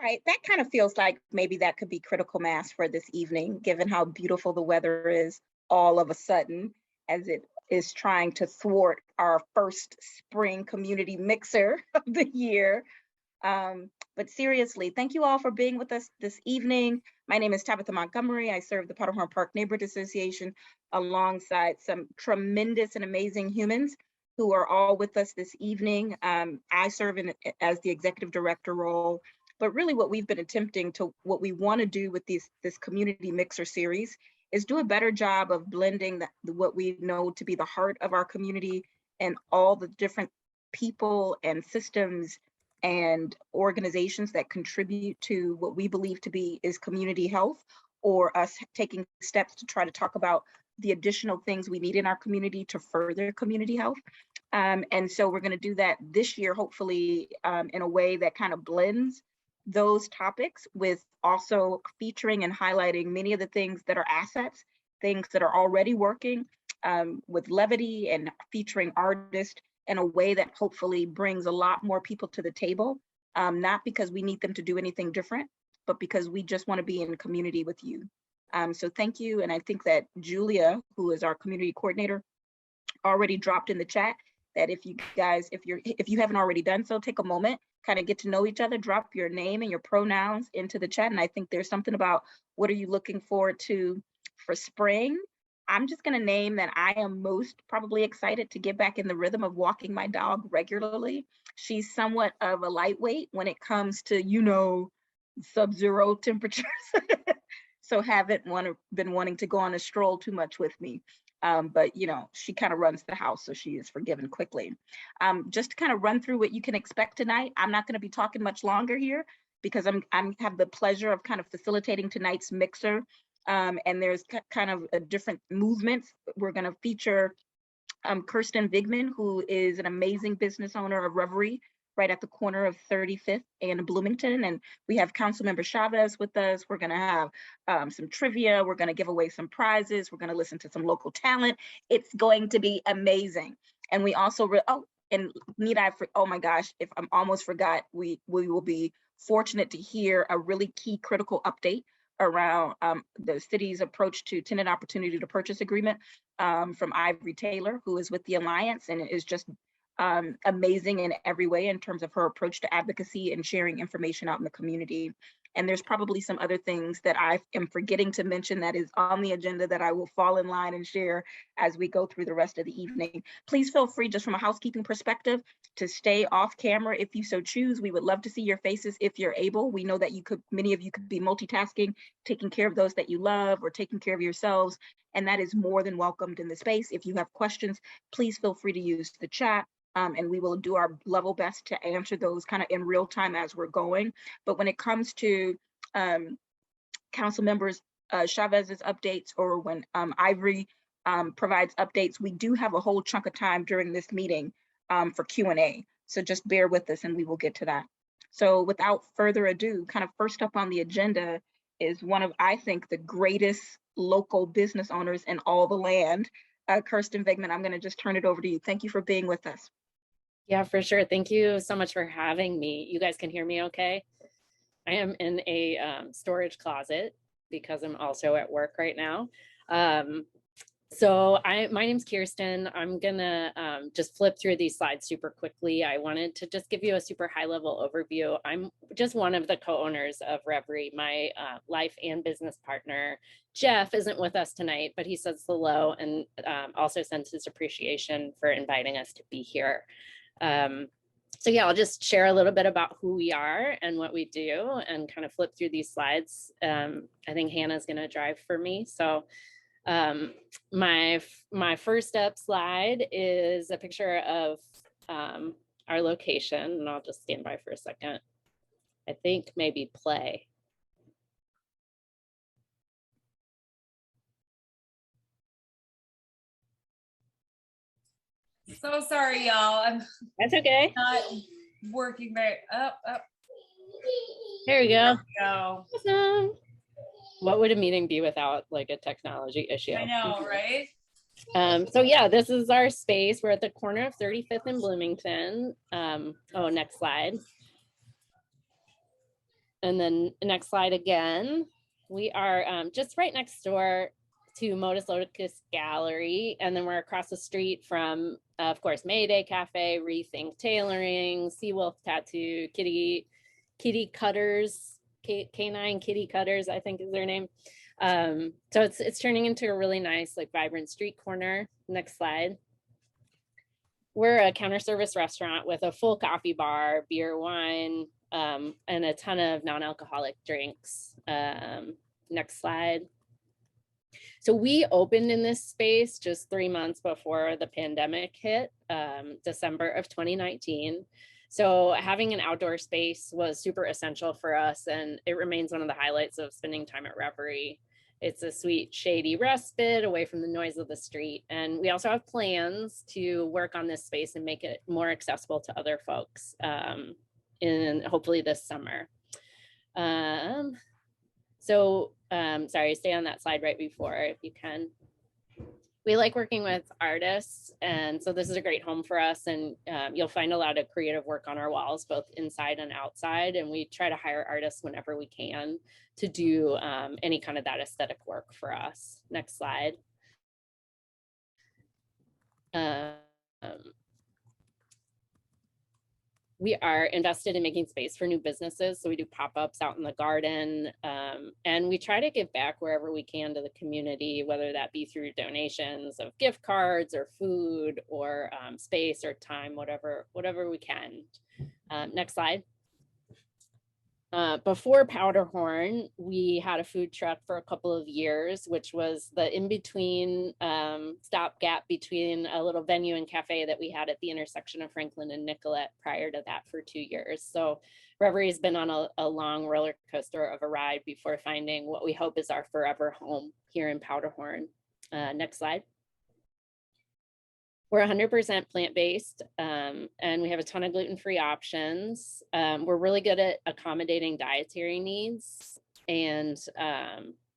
right, that kind of feels like maybe that could be critical mass for this evening, given how beautiful the weather is all of a sudden, as it is trying to thwart our first spring community mixer of the year. But seriously, thank you all for being with us this evening. My name is Tabitha Montgomery. I serve the Powderhorn Park Neighborhood Association alongside some tremendous and amazing humans who are all with us this evening. I serve as the executive director role, but really what we've been attempting to, what we want to do with this community mixer series is do a better job of blending what we know to be the heart of our community and all the different people and systems and organizations that contribute to what we believe to be is community health, or us taking steps to try to talk about the additional things we need in our community to further community health. And so we're going to do that this year, hopefully, in a way that kind of blends those topics with also featuring and highlighting many of the things that are assets, things that are already working, with levity and featuring artists in a way that hopefully brings a lot more people to the table, not because we need them to do anything different, but because we just want to be in community with you. So thank you. And I think that Julia, who is our community coordinator, already dropped in the chat that if you guys, if you haven't already done so, take a moment, kind of get to know each other, drop your name and your pronouns into the chat. And I think there's something about what are you looking forward to for spring. I'm just going to name that I am most probably excited to get back in the rhythm of walking my dog regularly. She's somewhat of a lightweight when it comes to, you know, sub-zero temperatures. So haven't been wanting to go on a stroll too much with me. But you know, she kind of runs the house, so she is forgiven quickly. Just to kind of run through what you can expect tonight. I'm not going to be talking much longer here because I have the pleasure of kind of facilitating tonight's mixer. And there's kind of a different movements. We're going to feature Kirsten Vigman, who is an amazing business owner of Reverie, right at the corner of 35th and Bloomington. And we have Councilmember Chavez with us. We're going to have some trivia. We're going to give away some prizes. We're going to listen to some local talent. It's going to be amazing. And we also, oh my gosh, if I'm almost forgot, we will be fortunate to hear a really key critical update around the city's approach to tenant opportunity to purchase agreement from Ivory Taylor, who is with the Alliance and is just amazing in every way in terms of her approach to advocacy and sharing information out in the community. And there's probably some other things that I am forgetting to mention that is on the agenda that I will fall in line and share as we go through the rest of the evening. Please feel free, just from a housekeeping perspective, to stay off camera if you so choose. We would love to see your faces if you're able. We know that many of you could be multitasking, taking care of those that you love or taking care of yourselves, and that is more than welcomed in the space. If you have questions, please feel free to use the chat. And we will do our level best to answer those kind of in real time as we're going. But when it comes to council members Chavez's updates, or when Ivory provides updates, we do have a whole chunk of time during this meeting for Q&A. So just bear with us and we will get to that. So without further ado, kind of first up on the agenda is one of, I think, the greatest local business owners in all the land, Kirsten Vigman. I'm going to just turn it over to you. Thank you for being with us. Yeah, for sure. Thank you so much for having me. You guys can hear me okay? I am in a storage closet because I'm also at work right now. So my name's Kirsten. I'm gonna just flip through these slides super quickly. I wanted to just give you a super high level overview. I'm just one of the co-owners of Reverie. My life and business partner, Jeff, isn't with us tonight, but he says hello and also sends his appreciation for inviting us to be here. So yeah, I'll just share a little bit about who we are and what we do and kind of flip through these slides. I think Hannah's gonna drive for me. So my first up slide is a picture of our location, and I'll just stand by for a second. I think maybe play. So sorry, y'all. That's okay. Not working very up. There we go. There we go. Awesome. What would a meeting be without like a technology issue? I know, right? So yeah, this is our space. We're at the corner of 35th and Bloomington. Oh, next slide. And then next slide again, we are just right next door to Modus Locus Gallery. And then we're across the street from, of course, Mayday Cafe, Rethink Tailoring, Seawolf Tattoo, Kitty Cutters, Canine Kitty Cutters, I think is their name. So it's turning into a really nice, like, vibrant street corner. Next slide. We're a counter service restaurant with a full coffee bar, beer, wine, and a ton of non-alcoholic drinks. Next slide. So we opened in this space just 3 months before the pandemic hit, December of 2019. So having an outdoor space was super essential for us, and it remains one of the highlights of spending time at Reverie. It's a sweet, shady respite away from the noise of the street. And we also have plans to work on this space and make it more accessible to other folks in hopefully this summer. Sorry, stay on that slide right before if you can. We like working with artists, and so this is a great home for us, and you'll find a lot of creative work on our walls, both inside and outside, and we try to hire artists whenever we can to do any kind of that aesthetic work for us. Next slide. We are invested in making space for new businesses. So we do pop-ups out in the garden, and we try to give back wherever we can to the community, whether that be through donations of gift cards or food or space or time, whatever we can. Next slide. Before Powderhorn, we had a food truck for a couple of years, which was the in-between stopgap between a little venue and cafe that we had at the intersection of Franklin and Nicollet prior to that for 2 years. So Reverie has been on a long roller coaster of a ride before finding what we hope is our forever home here in Powderhorn. Next slide. We're 100% plant-based, and we have a ton of gluten-free options. We're really good at accommodating dietary needs, and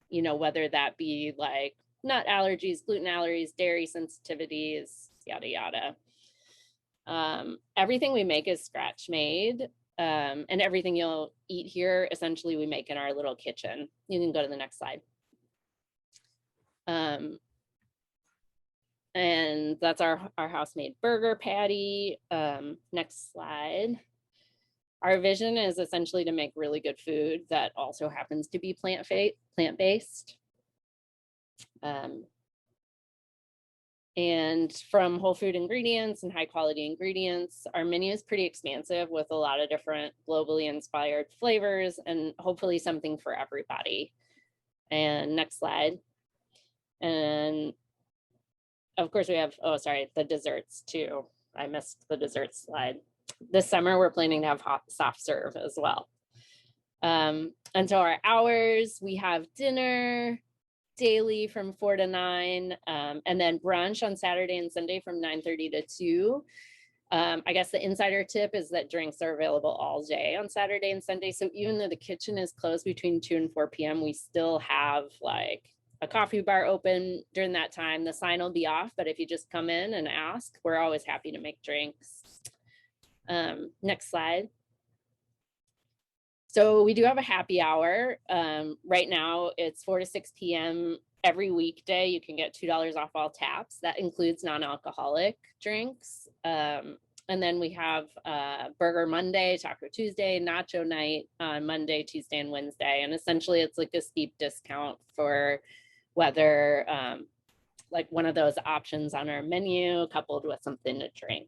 whether that be like nut allergies, gluten allergies, dairy sensitivities, yada yada. Everything we make is scratch made, and everything you'll eat here, essentially, we make in our little kitchen. You can go to the next slide. And that's our house-made burger patty. Next slide. Our vision is essentially to make really good food that also happens to be plant-based. And from whole food ingredients and high quality ingredients, our menu is pretty expansive with a lot of different globally inspired flavors and hopefully something for everybody. And next slide. And of course we have, the desserts too. I missed the dessert slide. This summer we're planning to have hot soft serve as well. And so our hours, we have dinner daily from 4 to 9, and then brunch on Saturday and Sunday from 9:30 to 2. I guess the insider tip is that drinks are available all day on Saturday and Sunday. So even though the kitchen is closed between 2 and 4 p.m., we still have like a coffee bar open during that time. The sign will be off, but if you just come in and ask, we're always happy to make drinks. Next slide. So we do have a happy hour. Right now it's 4 to 6 p.m. every weekday. You can get $2 off all taps. That includes non-alcoholic drinks. And then we have Burger Monday, Taco Tuesday, Nacho Night on Monday, Tuesday, and Wednesday. And essentially it's like a steep discount for whether like one of those options on our menu coupled with something to drink.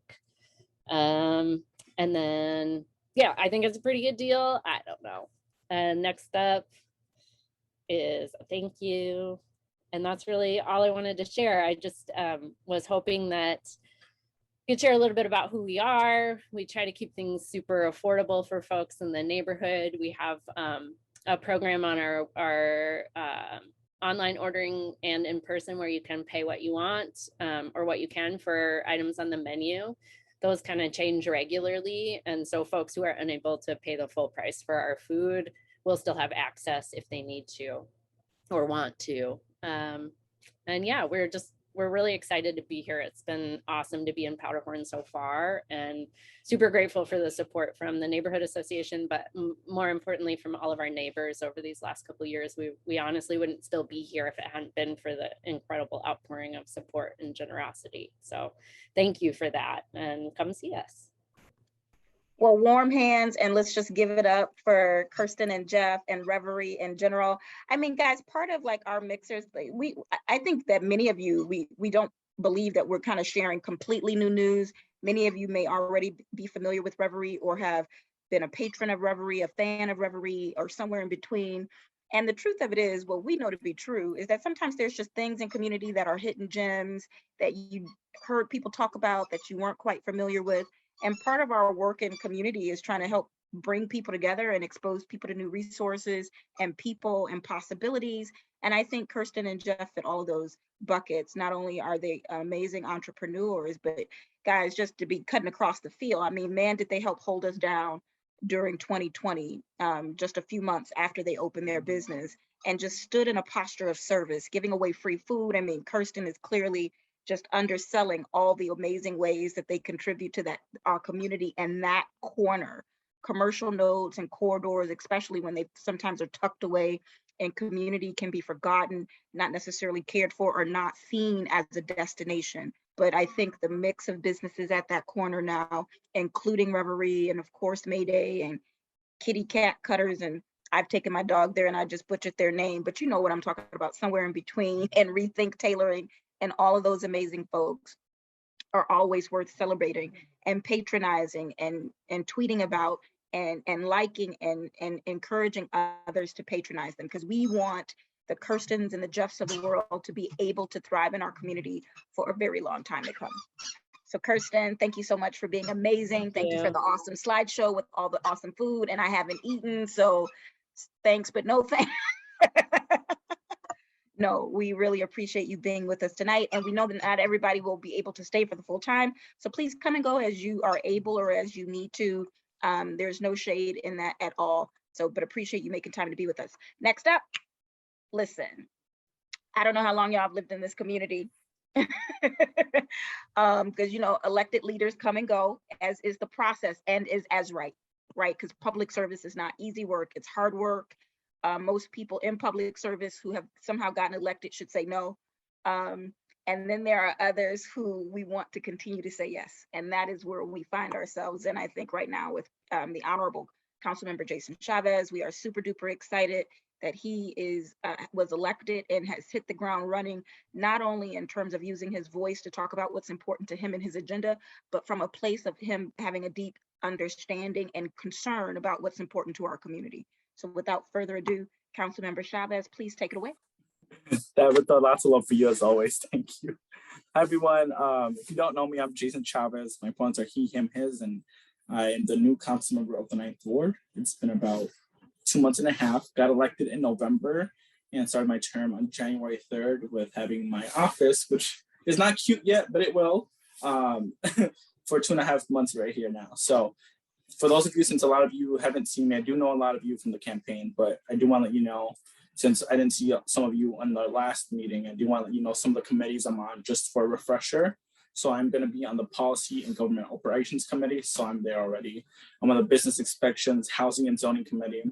And then, yeah, I think it's a pretty good deal. I don't know. And next up is a thank you. And that's really all I wanted to share. I just was hoping that you could share a little bit about who we are. We try to keep things super affordable for folks in the neighborhood. We have a program on our online ordering and in person where you can pay what you want or what you can for items on the menu. Those kind of change regularly. And so folks who are unable to pay the full price for our food will still have access if they need to or want to. And yeah, we're just we're really excited to be here. It's been awesome to be in Powderhorn so far, and super grateful for the support from the neighborhood association, but more importantly from all of our neighbors over these last couple of years. We honestly wouldn't still be here if it hadn't been for the incredible outpouring of support and generosity. So thank you for that, and come see us. Well, warm hands, and let's just give it up for Kirsten and Jeff and Reverie in general. I mean, guys, part of like our mixers, I think that many of you, we don't believe that we're kind of sharing completely new news. Many of you may already be familiar with Reverie or have been a patron of Reverie, a fan of Reverie, or somewhere in between. And the truth of it is, what we know to be true is that sometimes there's just things in community that are hidden gems that you heard people talk about that you weren't quite familiar with. And part of our work in community is trying to help bring people together and expose people to new resources and people and possibilities. And I think Kirsten and Jeff fit all of those buckets. Not only are they amazing entrepreneurs, but guys, just to be cutting across the field. I mean, man, did they help hold us down during 2020, just a few months after they opened their business, and just stood in a posture of service, giving away free food. I mean, Kirsten is clearly just underselling all the amazing ways that they contribute to that our community and that corner. Commercial nodes and corridors, especially when they sometimes are tucked away and community can be forgotten, not necessarily cared for, or not seen as a destination. But I think the mix of businesses at that corner now, including Reverie and of course Mayday and Kitty Cat Cutters, and I've taken my dog there and I just butchered their name, but you know what I'm talking about, somewhere in between, and Rethink Tailoring, and all of those amazing folks are always worth celebrating and patronizing and tweeting about and liking and encouraging others to patronize them, because we want the Kirstens and the Jeffs of the world to be able to thrive in our community for a very long time to come. So Kirsten, thank you so much for being amazing. Thank you for the awesome slideshow with all the awesome food, and I haven't eaten, so thanks, but no thanks. No, we really appreciate you being with us tonight. And we know that not everybody will be able to stay for the full time. So please come and go as you are able or as you need to. There's no shade in that at all. So, but appreciate you making time to be with us. Next up, listen, I don't know how long y'all have lived in this community. Because, you know, elected leaders come and go, as is the process, and is as right? Because public service is not easy work, it's hard work. Most people in public service who have somehow gotten elected should say no. And then there are others who we want to continue to say yes. And that is where we find ourselves. And I think right now with the Honorable Councilmember Jason Chavez, we are super duper excited that he was elected and has hit the ground running, not only in terms of using his voice to talk about what's important to him and his agenda, but from a place of him having a deep understanding and concern about what's important to our community. So without further ado, Councilmember Chavez, please take it away. With lots of love for you as always. Thank you. Hi, everyone. If you don't know me, I'm Jason Chavez. My pronouns are he, him, his, and I am the new council member of the 9th Ward. It's been about 2 months and a half. Got elected in November and started my term on January 3rd with having my office, which is not cute yet, but it will, for 2.5 months right here now. So for those of you, since a lot of you haven't seen me, I do know a lot of you from the campaign, but I do want to let you know, since I didn't see some of you on the last meeting, I do want to let you know some of the committees I'm on, just for a refresher. So I'm going to be on the Policy and Government Operations Committee, so I'm there already. I'm on the Business Inspections, Housing and Zoning Committee.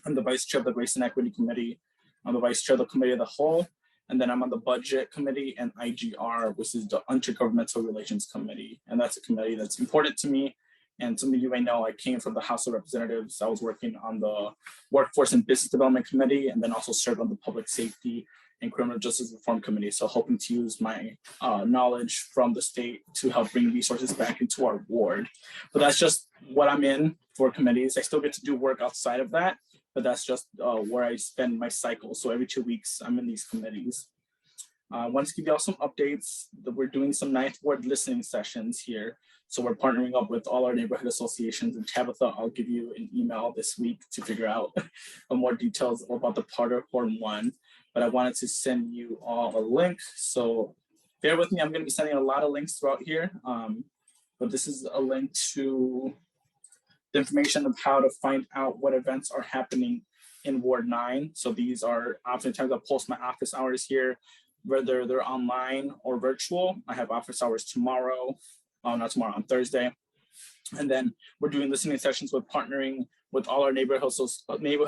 I'm the Vice Chair of the Race and Equity Committee. I'm the Vice Chair of the Committee of the Whole. And then I'm on the Budget Committee and IGR, which is the Intergovernmental Relations Committee. And that's a committee that's important to me. And some of you may know I came from the House of Representatives. I was working on the Workforce and Business Development Committee, and then also served on the Public Safety and Criminal Justice Reform Committee. So hoping to use my knowledge from the state to help bring resources back into our ward. But that's just what I'm in for committees. I still get to do work outside of that, but that's just where I spend my cycle. So every 2 weeks, I'm in these committees. I want to give you all some updates that we're doing some 9th Ward listening sessions here. So we're partnering up with all our neighborhood associations, and Tabitha, I'll give you an email this week to figure out more details about the Powderhorn one, but I wanted to send you all a link. So bear with me, I'm gonna be sending a lot of links throughout here, but this is a link to the information of how to find out what events are happening in Ward 9. So these are oftentimes I'll post my office hours here. whether they're online or virtual. I have office hours tomorrow, not tomorrow, on Thursday. And then we're doing listening sessions with partnering with all our neighborhood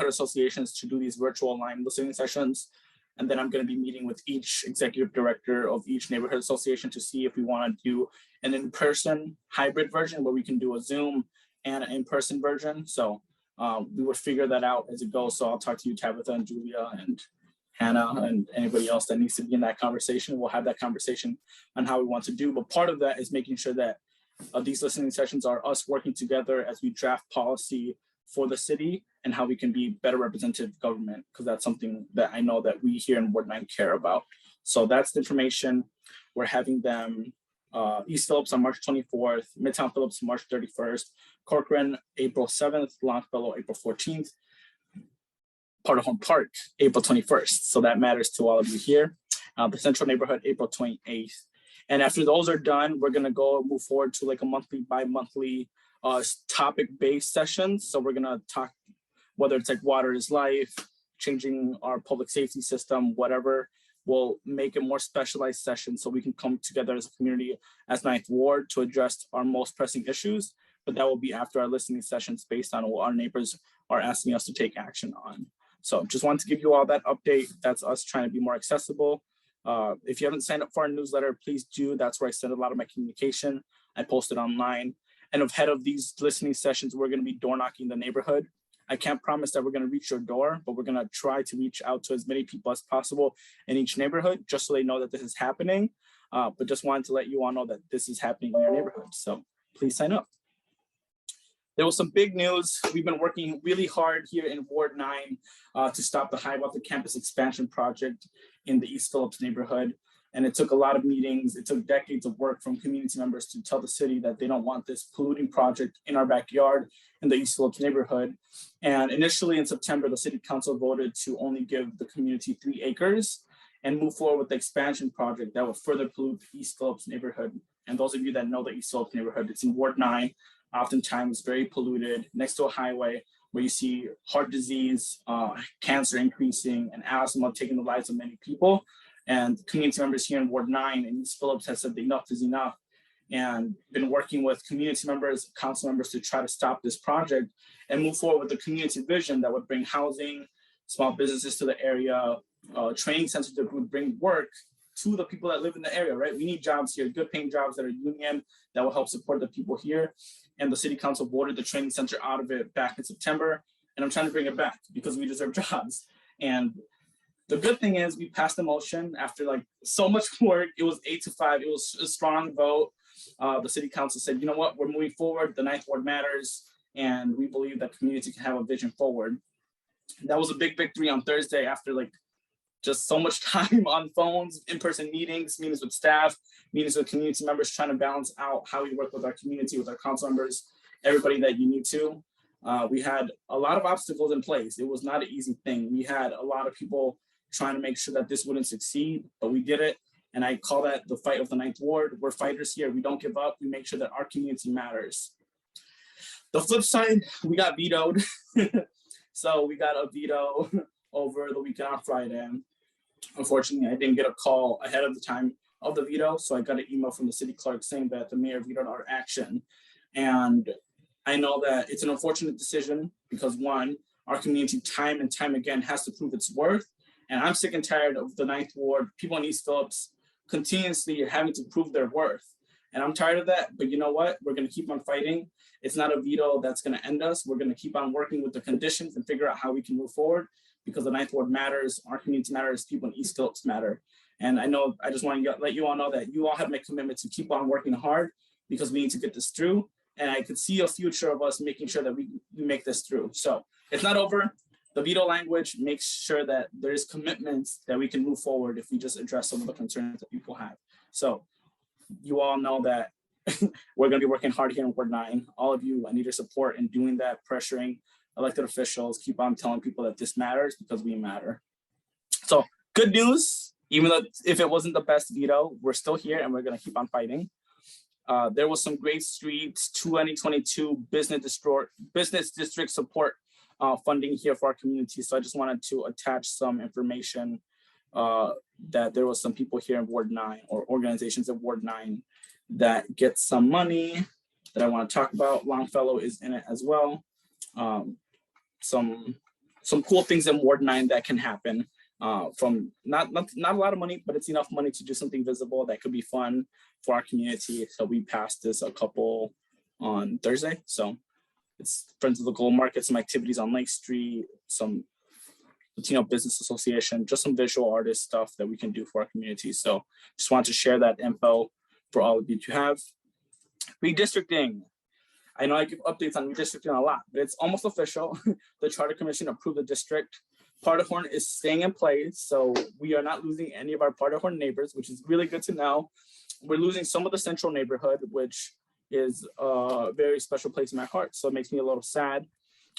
associations to do these virtual online listening sessions. And then I'm going to be meeting with each executive director of each neighborhood association to see if we want to do an in-person hybrid version where we can do a Zoom and an in-person version. So we will figure that out as it goes. So I'll talk to you, Tabitha and Julia and Hannah and anybody else that needs to be in that conversation. We'll have that conversation on how we want to do. But part of that is making sure that these listening sessions are us working together as we draft policy for the city and how we can be better representative government, because that's something that I know that we here in Ward 9 care about. So that's the information. We're having them East Phillips on March 24th, Midtown Phillips March 31st, Corcoran April 7th, Longfellow April 14th, Part of Home Park April 21st. So that matters to all of you here. The Central Neighborhood April 28th. And after those are done, we're gonna move forward to like a monthly, bi-monthly topic-based sessions. So we're gonna talk, whether it's like water is life, changing our public safety system, whatever. We'll make a more specialized session so we can come together as a community as Ninth Ward to address our most pressing issues. But that will be after our listening sessions based on what our neighbors are asking us to take action on. So just wanted to give you all that update. That's us trying to be more accessible. If you haven't signed up for our newsletter, please do. That's where I send a lot of my communication. I post it online. And ahead of these listening sessions, we're going to be door knocking the neighborhood. I can't promise that we're going to reach your door, but we're going to try to reach out to as many people as possible in each neighborhood, just so they know that this is happening. But just wanted to let you all know that this is happening in your neighborhood. So please sign up. There was some big news. We've been working really hard here in Ward 9 to stop the Hiawatha campus expansion project in the East Phillips neighborhood. And it took a lot of meetings. It took decades of work from community members to tell the city that they don't want this polluting project in our backyard in the East Phillips neighborhood. And initially in September, the city council voted to only give the community 3 acres and move forward with the expansion project that would further pollute the East Phillips neighborhood. And those of you that know the East Phillips neighborhood, it's in Ward 9, oftentimes very polluted, next to a highway where you see heart disease, cancer increasing, and asthma taking the lives of many people. And community members here in Ward 9 and East Phillips has said that enough is enough, and been working with community members, council members to try to stop this project and move forward with the community vision that would bring housing, small businesses to the area, training centers that would bring work to the people that live in the area, right? We need jobs here, good paying jobs that are union, that will help support the people here. And the city council voted the training center out of it back in September. And I'm trying to bring it back because we deserve jobs. And the good thing is we passed the motion after like so much work. It was 8-5, it was a strong vote. The city council said, you know what, we're moving forward, the Ninth Ward matters, and we believe that community can have a vision forward. That was a big victory on Thursday after like just so much time on phones, in-person meetings with staff, meetings with community members, trying to balance out how we work with our community, with our council members, everybody that you need to. We had a lot of obstacles in place. It was not an easy thing. We had a lot of people trying to make sure that this wouldn't succeed, but we did it. And I call that the fight of the Ninth Ward. We're fighters here. We don't give up. We make sure that our community matters. The flip side, we got vetoed. So we got a veto over the weekend on Friday. Unfortunately, I didn't get a call ahead of the time of the veto. So I got an email from the city clerk saying that the mayor vetoed our action. And I know that it's an unfortunate decision because one, our community time and time again has to prove its worth. And I'm sick and tired of the Ninth Ward, people in East Phillips continuously having to prove their worth. And I'm tired of that, but you know what? We're gonna keep on fighting. It's not a veto that's gonna end us. We're gonna keep on working with the conditions and figure out how we can move forward because the Ninth Ward matters, our community matters, people in East Phillips matter. And I know, I just wanna let you all know that you all have my commitment to keep on working hard because we need to get this through. And I could see a future of us making sure that we make this through. So it's not over. The veto language makes sure that there's commitments that we can move forward if we just address some of the concerns that people have. So you all know that we're gonna be working hard here in Ward 9. All of you, I need your support in doing that, pressuring elected officials, keep on telling people that this matters because we matter. So good news, even though if it wasn't the best veto, we're still here and we're gonna keep on fighting. There was some Great Streets 2022 business district support funding here for our community. So I just wanted to attach some information that there was some people here in Ward 9 or organizations in Ward 9 that get some money that I want to talk about. Longfellow is in it as well. Some cool things in Ward 9 that can happen from not a lot of money, but it's enough money to do something visible that could be fun for our community. So we passed this a couple on Thursday. So it's Friends of the Global Market, some activities on Lake Street, some Latino Business Association, just some visual artist stuff that we can do for our community. So just wanted to share that info for all of you to have. Redistricting. I know I give updates on redistricting a lot, but it's almost official. The Charter Commission approved the district. Parterhorn is staying in place, so we are not losing any of our Parterhorn neighbors, which is really good to know. We're losing some of the central neighborhood, which is a very special place in my heart, so it makes me a little sad.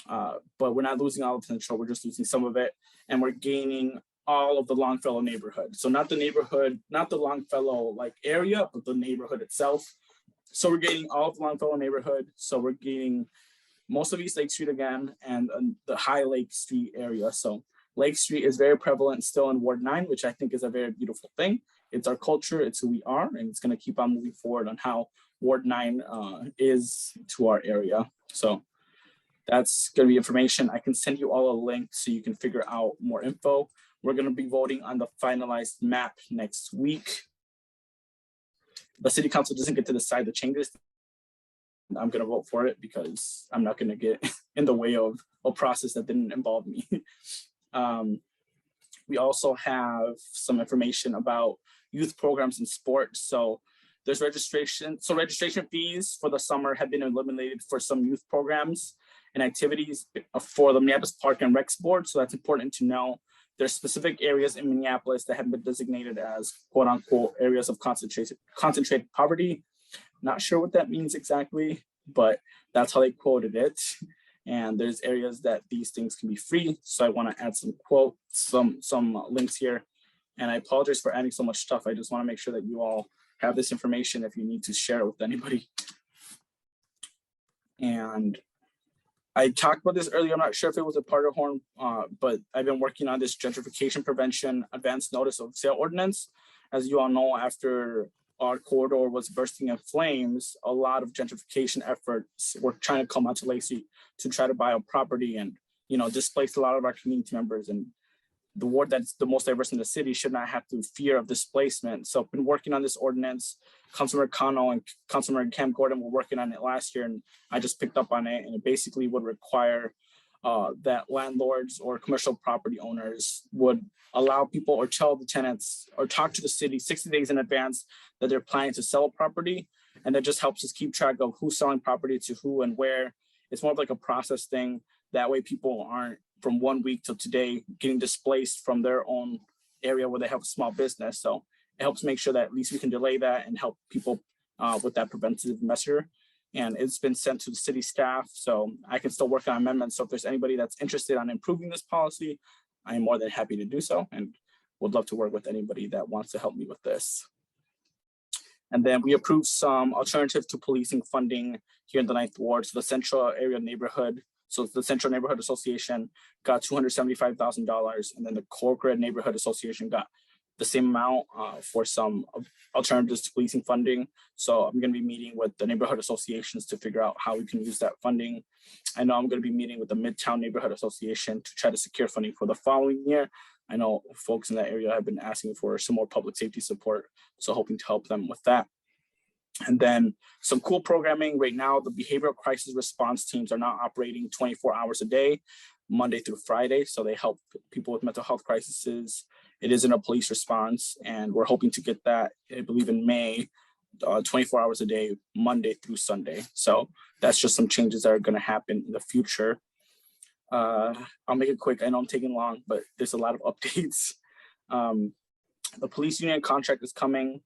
But we're not losing all of central, we're just losing some of it, and we're gaining all of the Longfellow neighborhood. So not the neighborhood, not the Longfellow like area, but the neighborhood itself. So we're gaining all of the Longfellow neighborhood. So we're gaining most of East Lake Street again and the High Lake Street area. So Lake Street is very prevalent still in Ward 9, which I think is a very beautiful thing. It's our culture, it's who we are, and it's going to keep on moving forward on how Ward 9 is to our area. So that's going to be information. I can send you all a link so you can figure out more info. We're going to be voting on the finalized map next week. The city council doesn't get to decide the changes. I'm going to vote for it because I'm not going to get in the way of a process that didn't involve me. We also have some information about youth programs and sports. So there's registration. So registration fees for the summer have been eliminated for some youth programs and activities for the Minneapolis Park and Recs Board. So that's important to know. There's specific areas in Minneapolis that have been designated as quote unquote areas of concentrated poverty. Not sure what that means exactly, but that's how they quoted it. And there's areas that these things can be free. So I want to add some quotes, some links here. And I apologize for adding so much stuff. I just want to make sure that you all have this information if you need to share it with anybody. And I talked about this earlier. I'm not sure if it was a Parterhorn, but I've been working on this gentrification prevention advance notice of sale ordinance. As you all know, after our corridor was bursting in flames, a lot of gentrification efforts were trying to come out to Lake Street to try to buy a property and, displace a lot of our community members. And the ward that's the most diverse in the city should not have to fear of displacement. So I've been working on this ordinance. Councilmember Cano and Councilmember Cam Gordon were working on it last year, and I just picked up on it. And it basically would require that landlords or commercial property owners would allow people or tell the tenants or talk to the city 60 days in advance that they're planning to sell a property. And that just helps us keep track of who's selling property to who and where. It's more of like a process thing. That way people aren't from 1 week till today getting displaced from their own area where they have a small business. So it helps make sure that at least we can delay that and help people with that preventative measure. And it's been sent to the city staff, so I can still work on amendments. So if there's anybody that's interested on improving this policy, I am more than happy to do so and would love to work with anybody that wants to help me with this. And then we approved some alternatives to policing funding here in the 9th Ward. So the Central Area Neighborhood, so the Central Neighborhood Association got $275,000, and then the Corcoran Neighborhood Association got the same amount for some alternatives to policing funding. So I'm going to be meeting with the neighborhood associations to figure out how we can use that funding. I know I'm going to be meeting with the Midtown Neighborhood Association to try to secure funding for the following year. I know folks in that area have been asking for some more public safety support, so hoping to help them with that. And then some cool programming. Right now, the behavioral crisis response teams are now operating 24 hours a day, Monday through Friday. So they help people with mental health crises. It isn't a police response, and we're hoping to get that, I believe, in May, 24 hours a day, Monday through Sunday. So that's just some changes that are going to happen in the future. I'll make it quick. I know I'm taking long, but there's a lot of updates. The police union contract is coming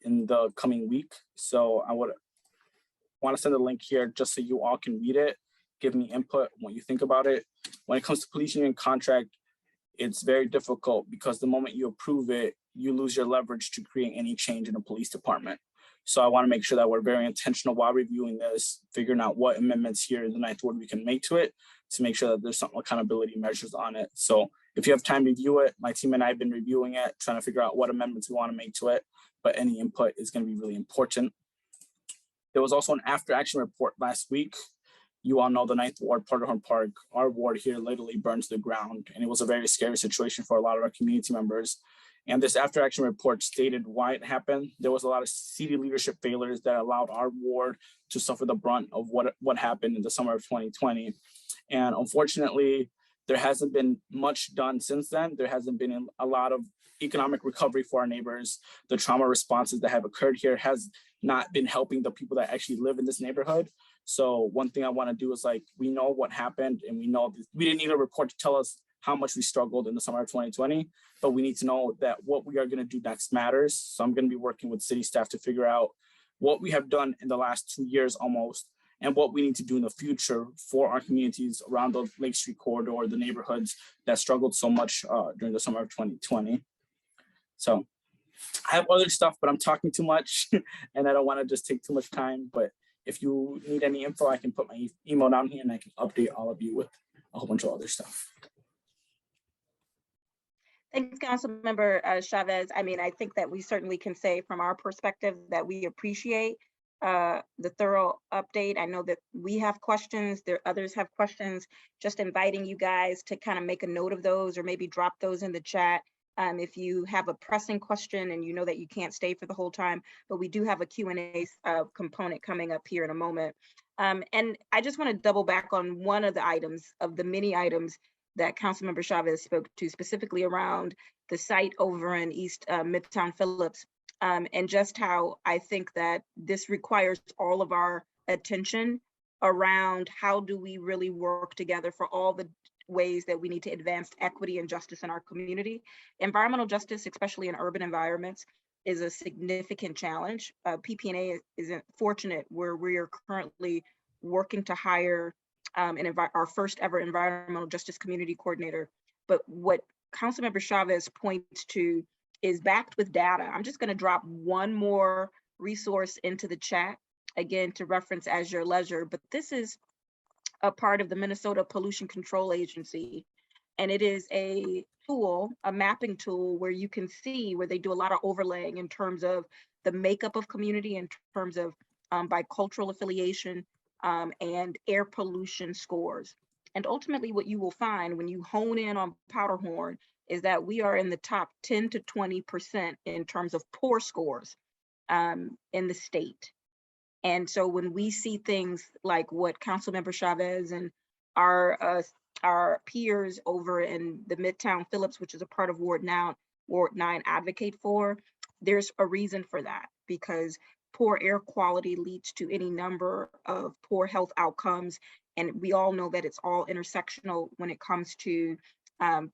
in the coming week. So I would want to send a link here just so you all can read it, give me input, what you think about it. When it comes to police union contract, it's very difficult because the moment you approve it, you lose your leverage to create any change in a police department. So I want to make sure that we're very intentional while reviewing this, figuring out what amendments here in the 9th Ward we can make to it to make sure that there's some accountability measures on it. So If you have time to review it, my team and I have been reviewing it, trying to figure out what amendments we want to make to it, but any input is going to be really important. There was also an after action report last week. You all know the 9th Ward, Porterhorn Park, our ward here literally burned to the ground, and it was a very scary situation for a lot of our community members. And this after action report stated why it happened. There was a lot of city leadership failures that allowed our ward to suffer the brunt of what happened in the summer of 2020. And unfortunately, there hasn't been much done since then. There hasn't been a lot of economic recovery for our neighbors. The trauma responses that have occurred here has not been helping the people that actually live in this neighborhood. So one thing I want to do is, like, we know what happened, and we know we didn't need a report to tell us how much we struggled in the summer of 2020, but we need to know that what we are going to do next matters. So I'm going to be working with city staff to figure out what we have done in the last 2 years almost, and what we need to do in the future for our communities around the Lake Street corridor, the neighborhoods that struggled so much during the summer of 2020. So I have other stuff, but I'm talking too much and I don't want to just take too much time. But if you need any info, I can put my email down here and I can update all of you with a whole bunch of other stuff. Thanks, Councilmember Chavez. I mean, I think that we certainly can say from our perspective that we appreciate the thorough update. I know that we have questions, others have questions, just inviting you guys to kind of make a note of those or maybe drop those in the chat. If you have a pressing question and you know that you can't stay for the whole time, but we do have a Q&A component coming up here in a moment. And I just want to double back on one of the items of the many items that Councilmember Chavez spoke to, specifically around the site over in East Midtown Phillips, and just how I think that this requires all of our attention around how do we really work together for all the ways that we need to advance equity and justice in our community. Environmental justice, especially in urban environments, is a significant challenge. Ppna is fortunate where we are currently working to hire our first ever environmental justice community coordinator. But what Councilmember Chavez points to is backed with data. I'm just going to drop one more resource into the chat, again, to reference as your leisure, but this is a part of the Minnesota Pollution Control Agency. And it is a tool, a mapping tool, where you can see where they do a lot of overlaying in terms of the makeup of community, in terms of by cultural affiliation and air pollution scores. And ultimately what you will find when you hone in on Powderhorn is that we are in the top 10 to 20% in terms of poor scores in the state. And so when we see things like what Councilmember Chavez and our peers over in the Midtown Phillips, which is a part of Ward 9 advocate for, there's a reason for that, because poor air quality leads to any number of poor health outcomes. And we all know that it's all intersectional when it comes to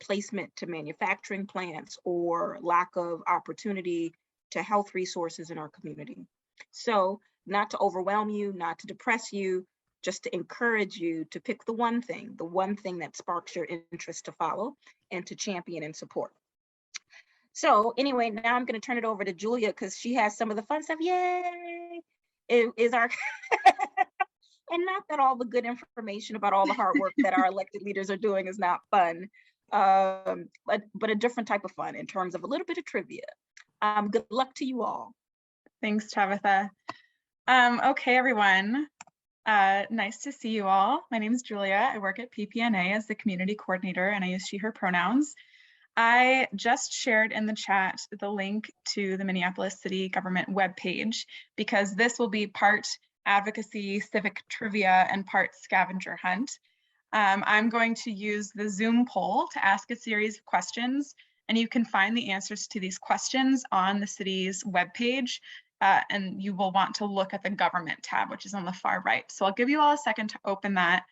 placement to manufacturing plants or lack of opportunity to health resources in our community. So not to overwhelm you, not to depress you, just to encourage you to pick the one thing that sparks your interest to follow and to champion and support. So anyway, now I'm going to turn it over to Julia because she has some of the fun stuff. Yay! It is our, and not that all the good information about all the hard work that our elected leaders are doing is not fun, but a different type of fun in terms of a little bit of trivia. Good luck to you all. Thanks, Tabitha. Okay, everyone. Nice to see you all. My name is Julia. I work at Ppna as the community coordinator, and I use she, her pronouns. I just shared in the chat the link to the Minneapolis City Government webpage, because this will be part advocacy, civic trivia, and part scavenger hunt. I'm going to use the Zoom poll to ask a series of questions, and you can find the answers to these questions on the city's webpage. And you will want to look at the government tab, which is on the far right. So I'll give you all a second to open that.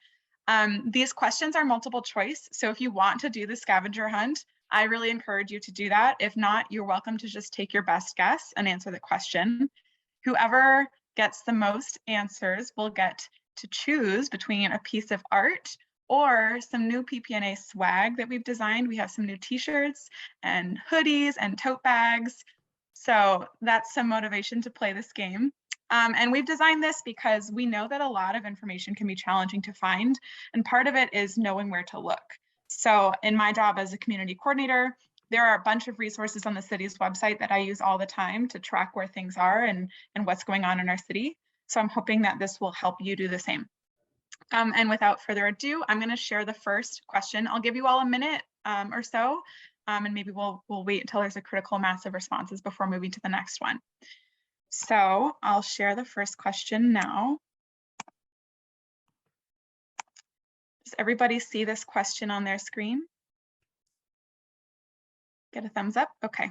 These questions are multiple choice. So if you want to do the scavenger hunt, I really encourage you to do that. If not, you're welcome to just take your best guess and answer the question. Whoever gets the most answers will get to choose between a piece of art or some new Ppna swag that we've designed. We have some new t-shirts and hoodies and tote bags. So that's some motivation to play this game. And we've designed this because we know that a lot of information can be challenging to find. And part of it is knowing where to look. So in my job as a community coordinator, there are a bunch of resources on the city's website that I use all the time to track where things are and what's going on in our city. So I'm hoping that this will help you do the same. And without further ado, I'm going to share the first question. I'll give you all a minute or so, and maybe we'll wait until there's a critical mass of responses before moving to the next one. So I'll share the first question now. Does everybody see this question on their screen? Get a thumbs up? Okay.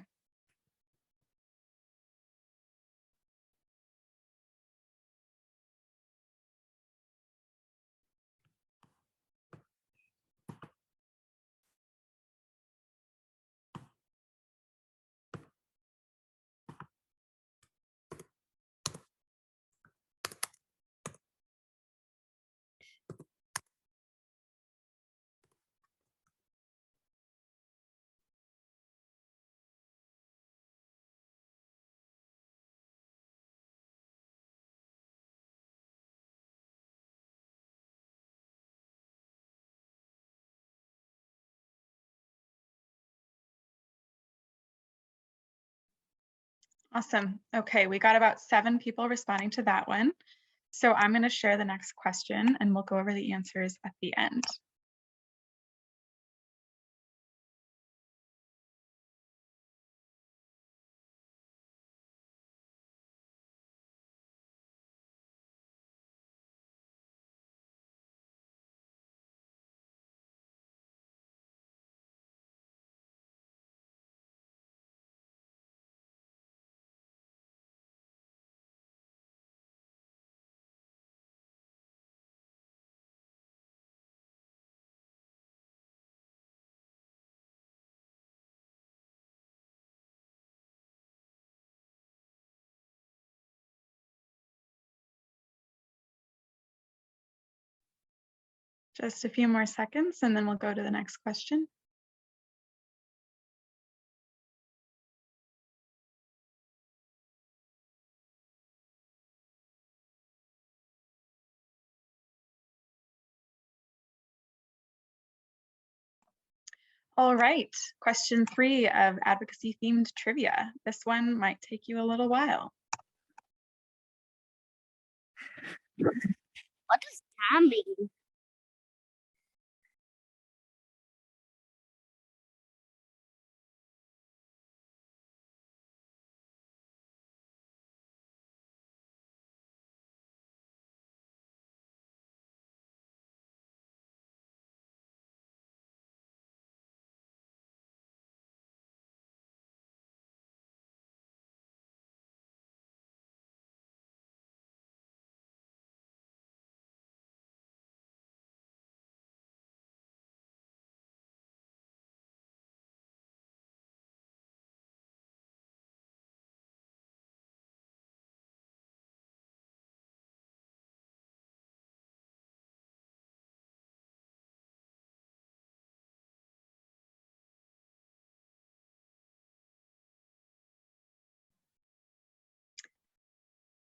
Awesome. Okay, we got about 7 people responding to that one. So I'm going to share the next question and we'll go over the answers at the end. Just a few more seconds and then we'll go to the next question. All right, question 3 of advocacy themed trivia. This one might take you a little while. What does that mean?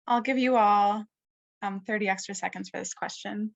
I'll give you all 30 extra seconds for this question.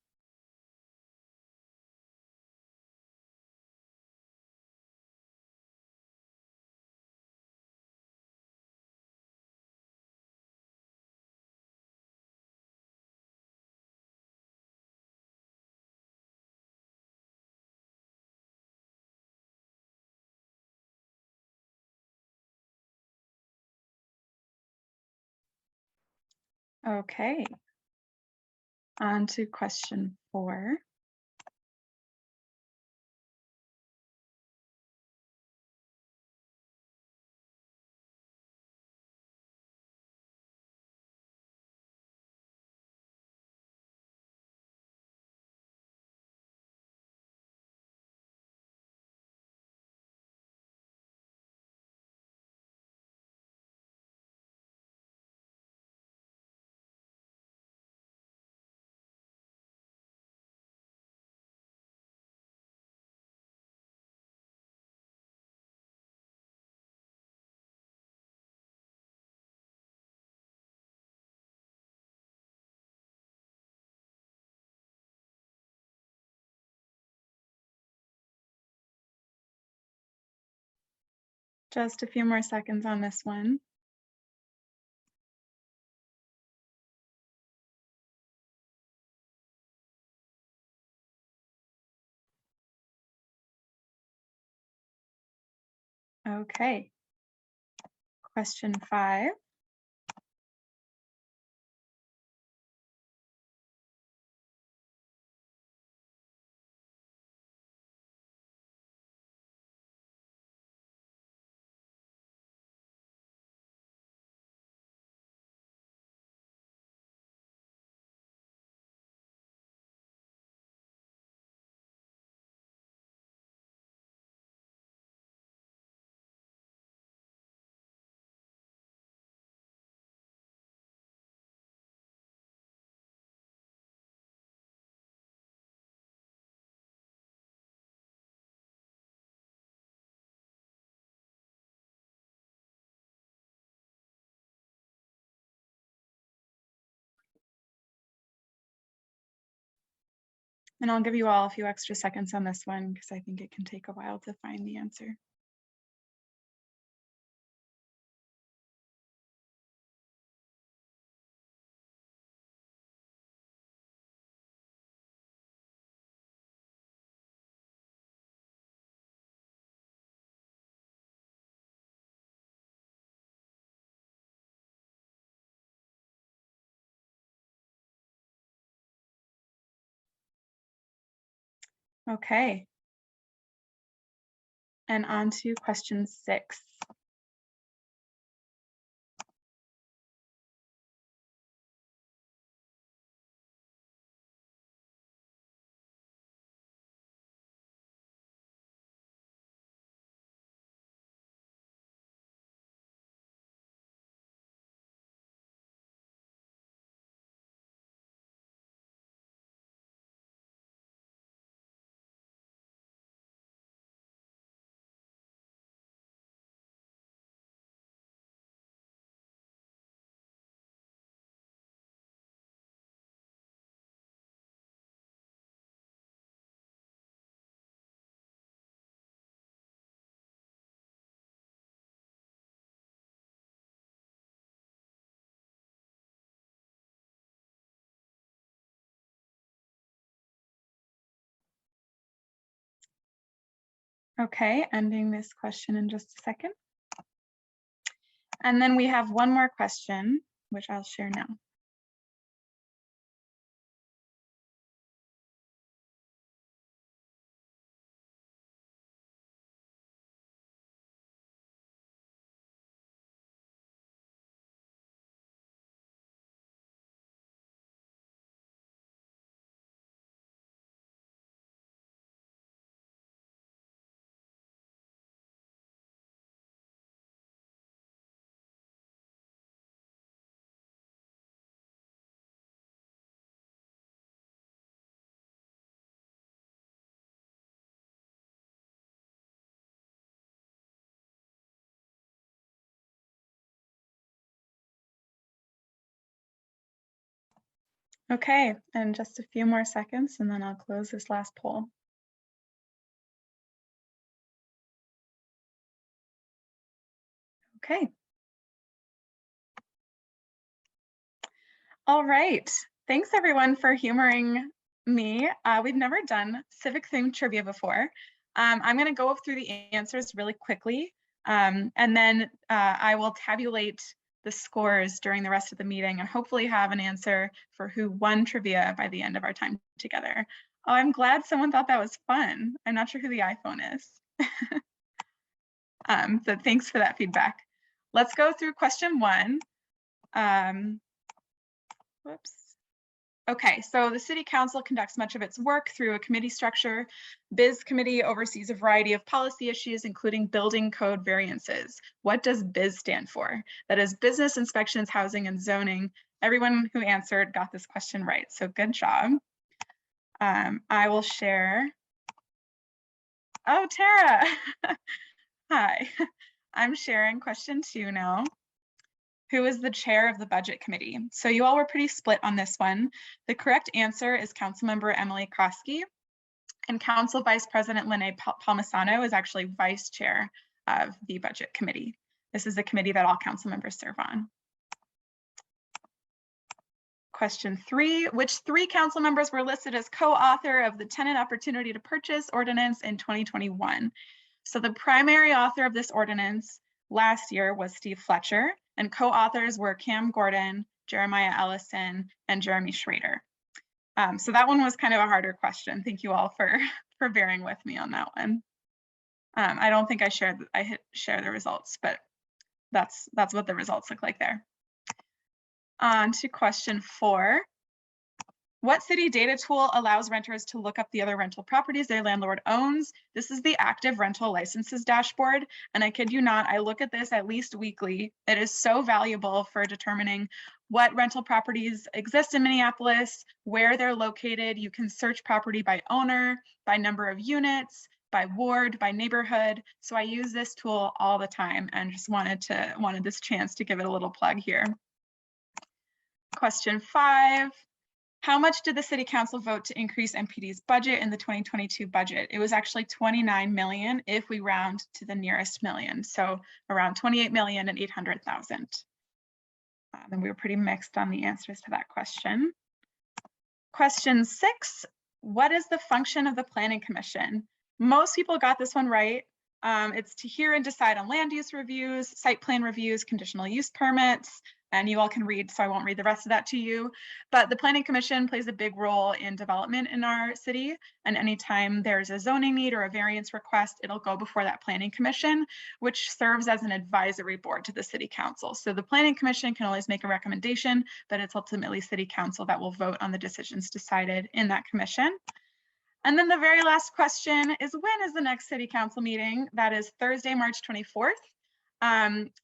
Okay, on to question 4. Just a few more seconds on this one. Okay. Question 5. And I'll give you all a few extra seconds on this one because I think it can take a while to find the answer. Okay. And on to question 6. Okay, ending this question in just a second. And then we have one more question, which I'll share now. Okay, and just a few more seconds and then I'll close this last poll. Okay. All right. Thanks everyone for humoring me. We've never done civic themed trivia before. I'm going to go through the answers really quickly, and then I will tabulate the scores during the rest of the meeting and hopefully have an answer for who won trivia by the end of our time together. Oh, I'm glad someone thought that was fun. I'm not sure who the iPhone is. So thanks for that feedback. Let's go through question 1. Whoops. Okay, so the City Council conducts much of its work through a committee structure. BIZ committee oversees a variety of policy issues, including building code variances. What does BIZ stand for? That is Business Inspections, Housing, and Zoning. Everyone who answered got this question right, so good job. I will share. Oh, Tara. Hi, I'm sharing question 2 now. Who is the chair of the budget committee? So you all were pretty split on this one. The correct answer is Councilmember Emily Kroski, and Council Vice President Lene Palmisano is actually vice chair of the Budget Committee. This is the committee that all council members serve on. Question 3, which 3 council members were listed as co-author of the Tenant Opportunity to Purchase Ordinance in 2021? So the primary author of this ordinance last year was Steve Fletcher, and co-authors were Cam Gordon, Jeremiah Ellison, and Jeremy Schrader. So that one was kind of a harder question. Thank you all for bearing with me on that one. I don't think I hit share the results, but that's what the results look like there. On to question 4. What city data tool allows renters to look up the other rental properties their landlord owns? This is the active rental licenses dashboard. And I kid you not, I look at this at least weekly. It is so valuable for determining what rental properties exist in Minneapolis, where they're located. You can search property by owner, by number of units, by ward, by neighborhood. So I use this tool all the time and just wanted this chance to give it a little plug here. Question 5, how much did the City Council vote to increase MPD's budget in the 2022 budget? It was actually 29 million if we round to the nearest million. So around 28,800,000. And we were pretty mixed on the answers to that question. Question 6, what is the function of the Planning Commission? Most people got this one right. It's to hear and decide on land use reviews, site plan reviews, conditional use permits, and you all can read, so I won't read the rest of that to you. But the Planning Commission plays a big role in development in our city, and anytime there's a zoning need or a variance request, it'll go before that Planning Commission, which serves as an advisory board to the City Council. So the Planning Commission can always make a recommendation, but it's ultimately City Council that will vote on the decisions decided in that commission. And then the very last question is, when is the next City Council meeting? That is Thursday, March 24th.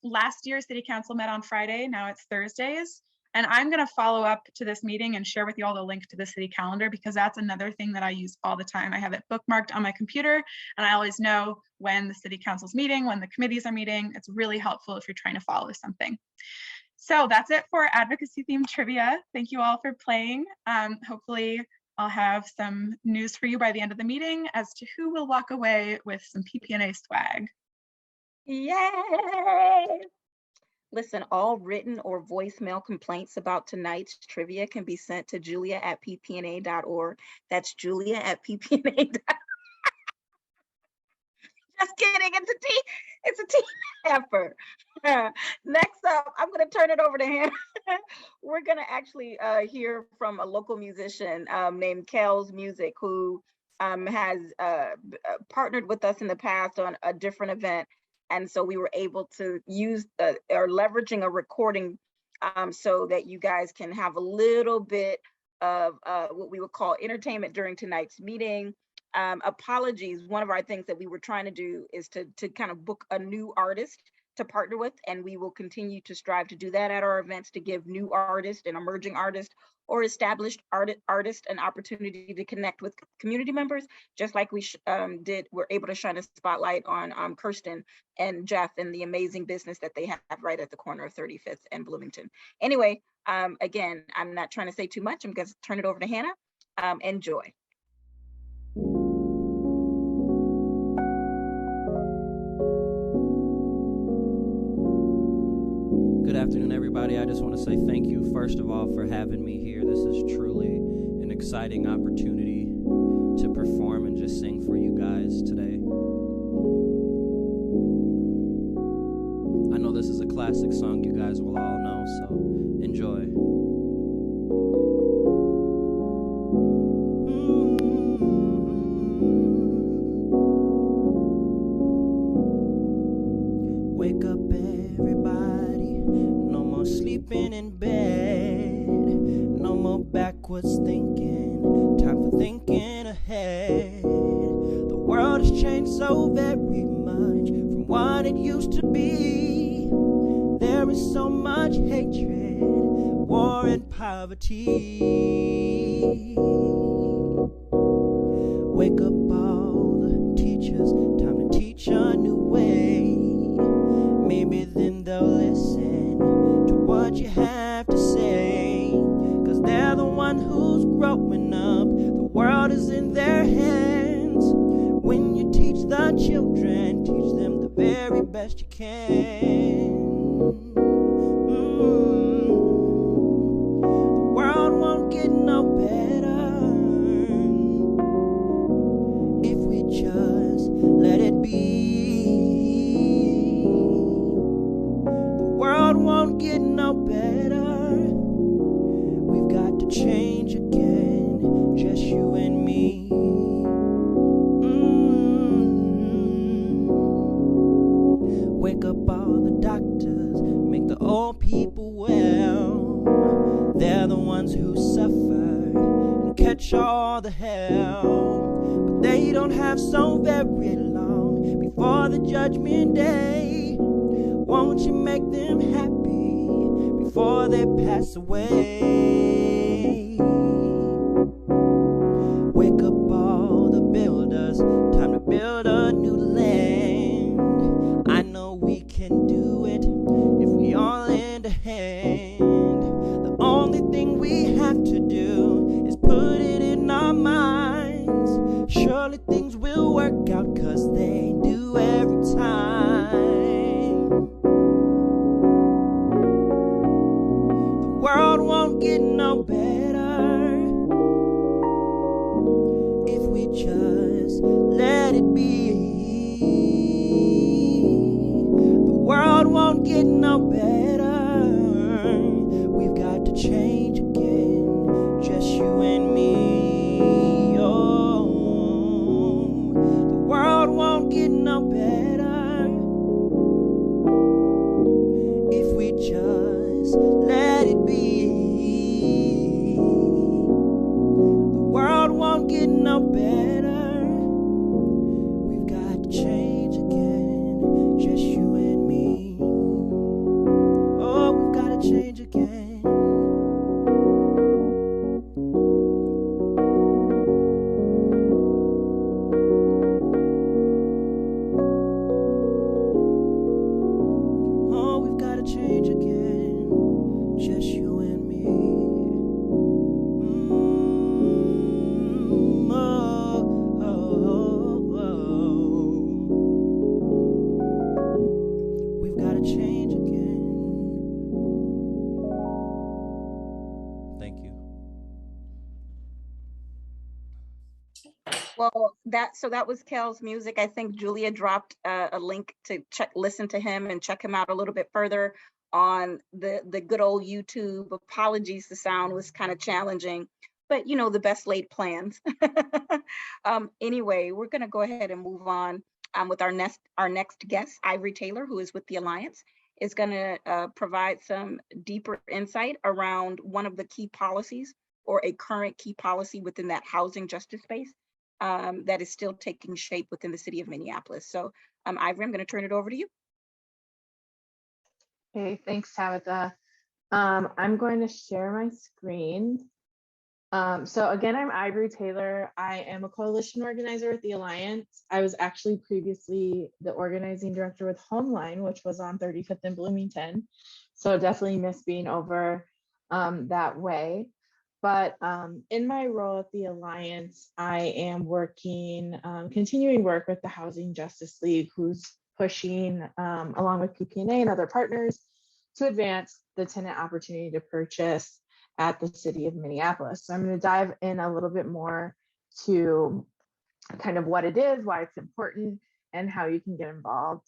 Last year, City Council met on Friday, now it's Thursdays. And I'm gonna follow up to this meeting and share with you all the link to the city calendar, because that's another thing that I use all the time. I have it bookmarked on my computer, and I always know when the City Council's meeting, when the committees are meeting. It's really helpful if you're trying to follow something. So that's it for advocacy themed trivia. Thank you all for playing. Hopefully I'll have some news for you by the end of the meeting as to who will walk away with some PPNA swag. Yay! Listen, all written or voicemail complaints about tonight's trivia can be sent to julia@ppna.org. That's julia@ppna.org. Just kidding, it's a team effort. Next up, I'm gonna turn it over to Hannah. We're gonna actually hear from a local musician named Kel's Music, who has partnered with us in the past on a different event. And so we were able to use or leveraging a recording so that you guys can have a little bit of what we would call entertainment during tonight's meeting. Apologies, one of our things that we were trying to do is to kind of book a new artist to partner with, and we will continue to strive to do that at our events, to give new artists and emerging artists or established artists an opportunity to connect with community members, just like we we're able to shine a spotlight on Kirsten and Jeff and the amazing business that they have right at the corner of 35th and Bloomington. Anyway, again, I'm not trying to say too much. I'm going to turn it over to Hannah. Enjoy. Good afternoon, everybody. I just want to say thank you, first of all, for having me here. This is truly an exciting opportunity to perform and just sing for you guys today. I know this is a classic song you guys will all know, so enjoy. Wake up, everybody. No more sleeping in bed. No more backwards thinking. Time for thinking ahead. The world has changed so very much from what it used to be. There is so much hatred, war and poverty. Wake up all the teachers, time to teach a new way. Maybe then they'll listen to what you have to say, 'cause they're the one who's growing up. The world is in their hands. When you teach the children, teach them the very best you can. The world won't get no better if we just let it be. The world won't get no better. We've got to change again, just you and me. Wake up all the doctors, make the old people well. They're the ones who suffer and catch all the hell. But they don't have so very long before the judgment day. Won't you make them happy before they pass away? Wake up all the builders, time to build a new land. I know we can do it if we all lend a hand. The only thing we have to do is put it in our minds. Surely things will work out, 'cause they do every time. The world won't get no better if we just let it be. The world won't get no better. We've got to change again, just you and me. Oh, the world won't get no better if we just let it be. The world won't get no better. We've got to change again, just you and me. Oh, we've got to change again. Oh, we've got to change again, just you and me. We've got to change again. Thank you. Well, that was Kel's music. I think Julia dropped a link to listen to him and check him out a little bit further on the good old YouTube. Apologies, the sound was kind of challenging, but you know, the best laid plans. Anyway, we're gonna go ahead and move on with our next guest, Ivory Taylor, who is with the Alliance, is gonna provide some deeper insight around one of the key policies, or a current key policy within that housing justice space that is still taking shape within the city of Minneapolis. So Ivory, I'm gonna turn it over to you. Okay, thanks, Tabitha. I'm going to share my screen. So again, I'm Ivory Taylor. I am a coalition organizer with the Alliance. I was actually previously the organizing director with Homeline, which was on 35th and Bloomington. So definitely miss being over that way. But in my role at the Alliance, I am working, continuing work with the Housing Justice League, who's pushing, along with Ppna and other partners, to advance the tenant opportunity to purchase at the city of Minneapolis. So I'm going to dive in a little bit more to kind of what it is, why it's important, and how you can get involved.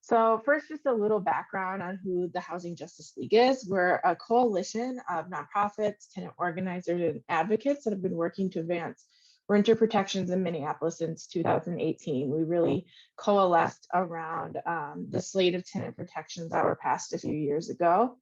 So first, just a little background on who the Housing Justice League is. We're a coalition of nonprofits, tenant organizers, and advocates that have been working to advance renter protections in Minneapolis since 2018. We really coalesced around the slate of tenant protections that were passed a few years ago.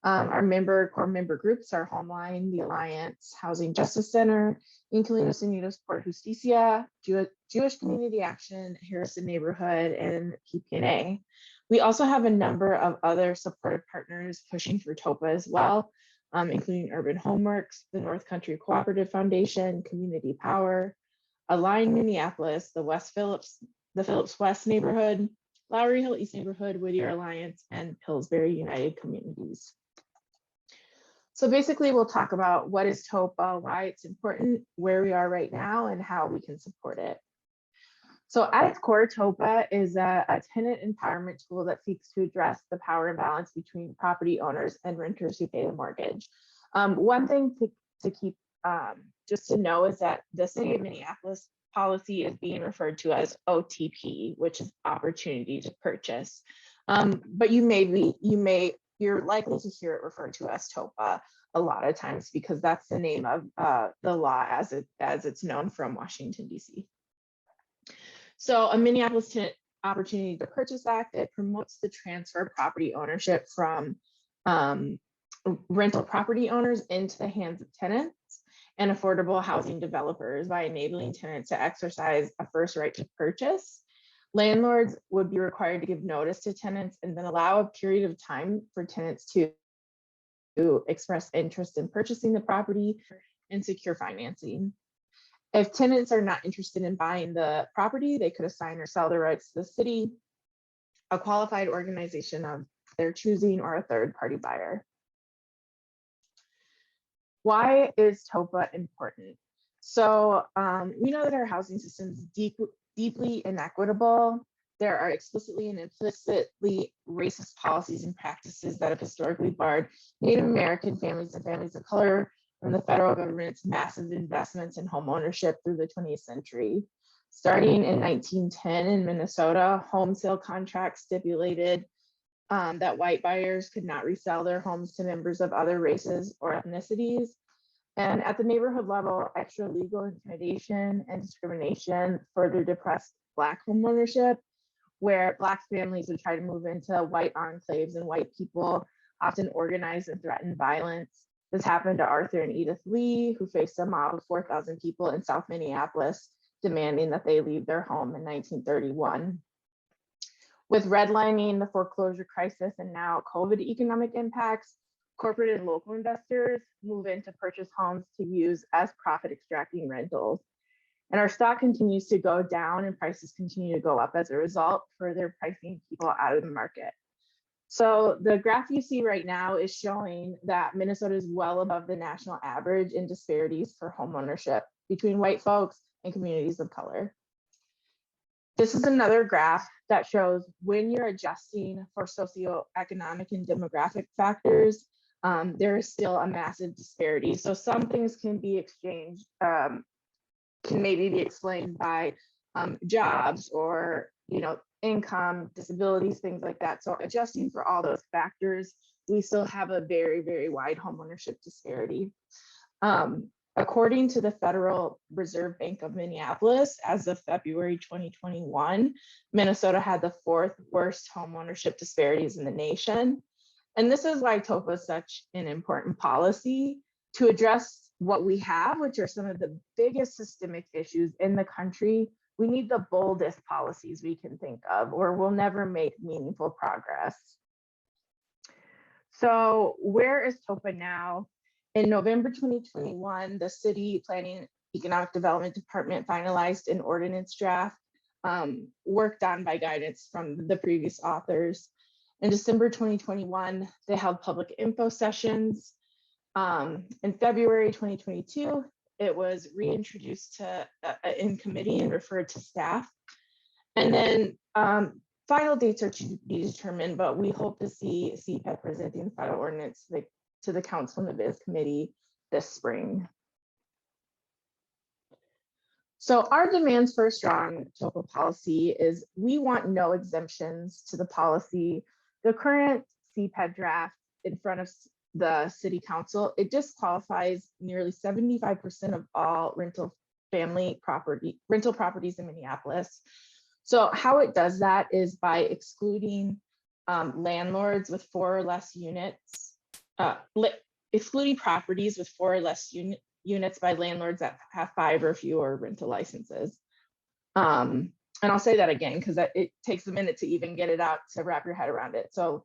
Our core member groups are Homeline, the Alliance, Housing Justice Center, Inquilinos Unidos por Justicia, Jewish Community Action, Harrison Neighborhood, and Ppna. We also have a number of other supportive partners pushing for Topa as well, including Urban Homeworks, the North Country Cooperative Foundation, Community Power, Align Minneapolis, the Phillips West Neighborhood, Lowry Hill East Neighborhood, Whittier Alliance, and Pillsbury United Communities. So basically, we'll talk about what is Topa, why it's important, where we are right now, and how we can support it. So at its core, Topa is a tenant empowerment tool that seeks to address the power imbalance between property owners and renters who pay the mortgage. One thing to keep just to know is that the city of Minneapolis policy is being referred to as OTP, which is opportunity to purchase. But you're likely to hear it referred to as Topa a lot of times because that's the name of the law as it's known from Washington, D.C. So a Minneapolis Tenant Opportunity to Purchase Act, it promotes the transfer of property ownership from rental property owners into the hands of tenants and affordable housing developers by enabling tenants to exercise a first right to purchase. Landlords would be required to give notice to tenants and then allow a period of time for tenants to express interest in purchasing the property and secure financing. If tenants are not interested in buying the property, they could assign or sell their rights to the city, a qualified organization of their choosing, or a third-party buyer. Why is Topa important? So we know that our housing system is deeply inequitable. There are explicitly and implicitly racist policies and practices that have historically barred Native American families and families of color from the federal government's massive investments in home ownership through the 20th century. Starting in 1910 in Minnesota, home sale contracts stipulated that white buyers could not resell their homes to members of other races or ethnicities. And at the neighborhood level, extra legal intimidation and discrimination further depressed Black homeownership, where Black families would try to move into white enclaves and white people often organized and threatened violence. This happened to Arthur and Edith Lee, who faced a mob of 4,000 people in South Minneapolis, demanding that they leave their home in 1931. With redlining, the foreclosure crisis, and now COVID economic impacts, corporate and local investors move in to purchase homes to use as profit extracting rentals. And our stock continues to go down and prices continue to go up as a result, further pricing people out of the market. So the graph you see right now is showing that Minnesota is well above the national average in disparities for home ownership between white folks and communities of color. This is another graph that shows when you're adjusting for socioeconomic and demographic factors, there is still a massive disparity. So some things can be exchanged, can maybe be explained by jobs or income, disabilities, things like that. So adjusting for all those factors, we still have a very, very wide homeownership disparity. According to the Federal Reserve Bank of Minneapolis, as of February 2021, Minnesota had the 4th worst homeownership disparities in the nation. And this is why Topa is such an important policy to address what we have, which are some of the biggest systemic issues in the country. We need the boldest policies we can think of, or we'll never make meaningful progress. So where is Topa now? In November 2021, the City Planning Economic Development Department finalized an ordinance draft worked on by guidance from the previous authors. In December 2021, they held public info sessions. In February 2022, it was reintroduced to in committee and referred to staff. And then final dates are to be determined, but we hope to see CPED presenting the final ordinance to the Council and the Biz Committee this spring. So our demands for a strong Topa policy is we want no exemptions to the policy. The current CPED draft in front of the City Council, it disqualifies nearly 75% of all rental properties in Minneapolis. So how it does that is by excluding landlords with 4 or less units, excluding properties with 4 or less units by landlords that have 5 or fewer rental licenses. And I'll say that again, because it takes a minute to even get it out to wrap your head around it. So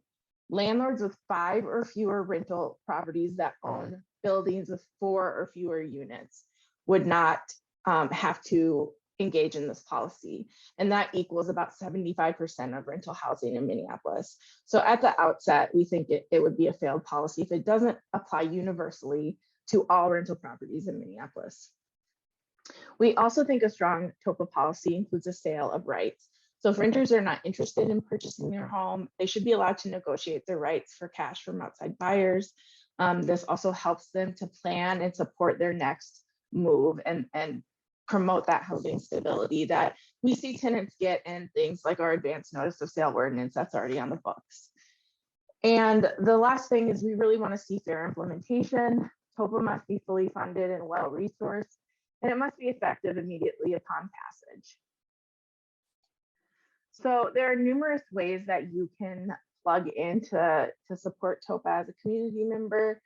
landlords with 5 or fewer rental properties that own buildings with 4 or fewer units would not have to engage in this policy. And that equals about 75% of rental housing in Minneapolis. So at the outset, we think it would be a failed policy if it doesn't apply universally to all rental properties in Minneapolis. We also think a strong Topa policy includes a sale of rights. So if renters are not interested in purchasing their home, they should be allowed to negotiate their rights for cash from outside buyers. This also helps them to plan and support their next move and promote that housing stability that we see tenants get in things like our advance notice of sale ordinance that's already on the books. And the last thing is we really want to see fair implementation. Topa must be fully funded and well-resourced, and it must be effective immediately upon passage. So there are numerous ways that you can plug in to support Topa as a community member.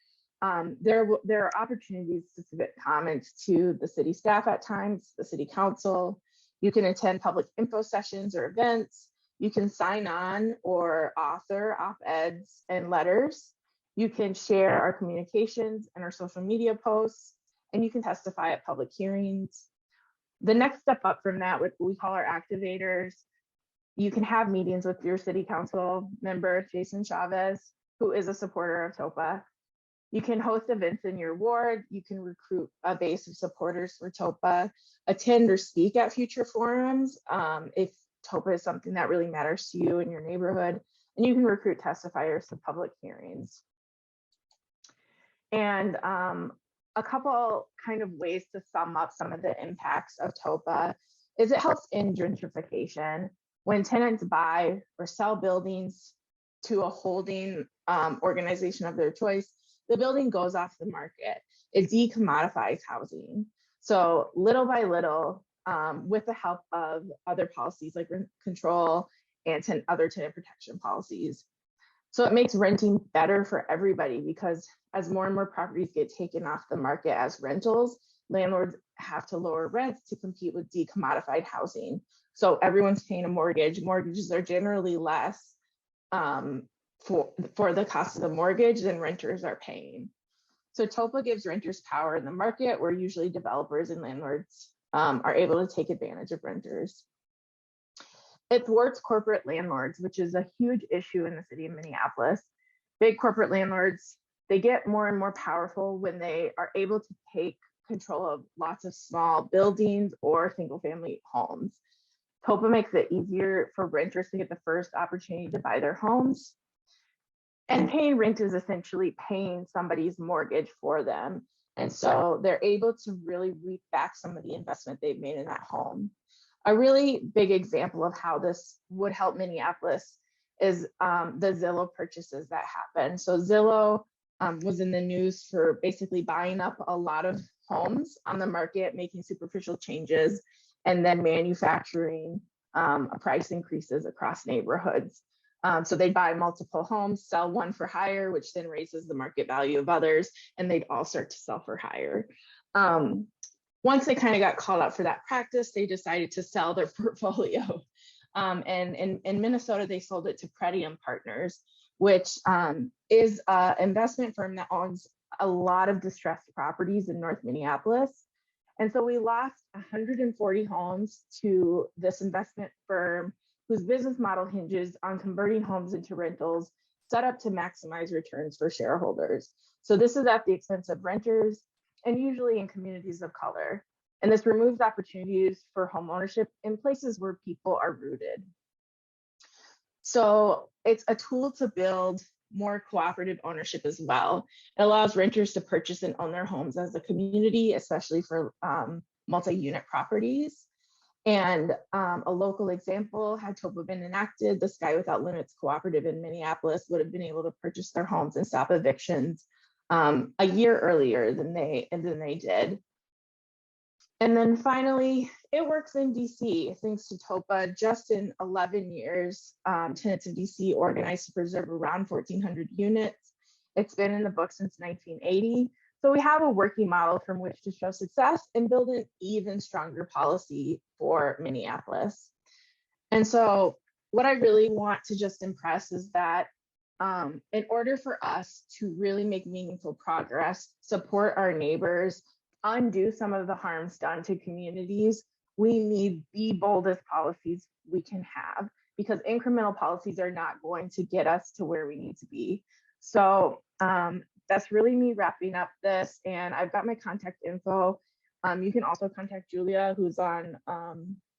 There are opportunities to submit comments to the city staff at times, the city council. You can attend public info sessions or events. You can sign on or author op-eds and letters. You can share our communications and our social media posts, and you can testify at public hearings. The next step up from that, what we call our activators, you can have meetings with your city council member, Jason Chavez, who is a supporter of Topa. You can host events in your ward. You can recruit a base of supporters for Topa, attend or speak at future forums if Topa is something that really matters to you in your neighborhood, and you can recruit testifiers to public hearings. And a couple kind of ways to sum up some of the impacts of Topa is it helps in gentrification. When tenants buy or sell buildings to a holding organization of their choice, the building goes off the market. It decommodifies housing. So little by little, with the help of other policies like rent control and other tenant protection policies. So it makes renting better for everybody because as more and more properties get taken off the market as rentals, landlords have to lower rents to compete with decommodified housing. So everyone's paying a mortgage. Mortgages are generally less for the cost of the mortgage than renters are paying. So Topa gives renters power in the market where usually developers and landlords are able to take advantage of renters. It thwarts corporate landlords, which is a huge issue in the city of Minneapolis. Big corporate landlords, they get more and more powerful when they are able to take control of lots of small buildings or single family homes. Topa makes it easier for renters to get the first opportunity to buy their homes. And paying rent is essentially paying somebody's mortgage for them. And so they're able to really reap back some of the investment they've made in that home. A really big example of how this would help Minneapolis is the Zillow purchases that happened. So Zillow was in the news for basically buying up a lot of homes on the market, making superficial changes, and then manufacturing price increases across neighborhoods. So they'd buy multiple homes, sell one for higher, which then raises the market value of others, and they'd all start to sell for higher. Once they kind of got called out for that practice, they decided to sell their portfolio. And in Minnesota, they sold it to Pretium Partners, which is an investment firm that owns a lot of distressed properties in North Minneapolis. And so we lost 140 homes to this investment firm whose business model hinges on converting homes into rentals set up to maximize returns for shareholders. So this is at the expense of renters and usually in communities of color. And this removes opportunities for home ownership in places where people are rooted. So it's a tool to build more cooperative ownership as well. It allows renters to purchase and own their homes as a community, especially for multi-unit properties. And a local example, had Topa been enacted, the Sky Without Limits cooperative in Minneapolis would have been able to purchase their homes and stop evictions a year earlier than they did. And then finally, it works in DC. Thanks to Topa, just in 11 years, tenants in DC organized to preserve around 1,400 units. It's been in the book since 1980. So we have a working model from which to show success and build an even stronger policy for Minneapolis. And so what I really want to just impress is that in order for us to really make meaningful progress, support our neighbors, undo some of the harms done to communities, we need the boldest policies we can have, because incremental policies are not going to get us to where we need to be. So that's really me wrapping up this, and I've got my contact info. You can also contact Julia, who's on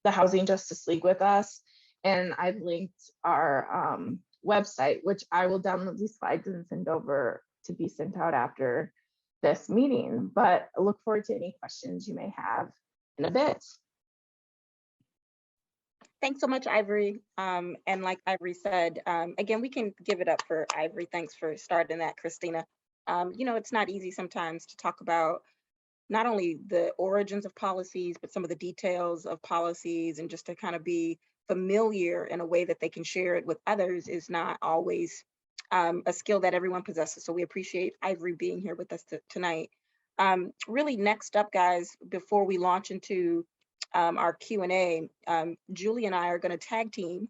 the Housing Justice League with us. And I've linked our website, which I will download these slides and send over to be sent out after this meeting. But I look forward to any questions you may have in a bit. Thanks so much, Ivory. And like Ivory said, again, we can give it up for Ivory. Thanks for starting that, Christina. You know, it's not easy sometimes to talk about not only the origins of policies, but some of the details of policies, and just to kind of be familiar in a way that they can share it with others is not always a skill that everyone possesses. So we appreciate Ivory being here with us tonight. Really next up, guys, before we launch into our Q&A, Julie and I are going to tag team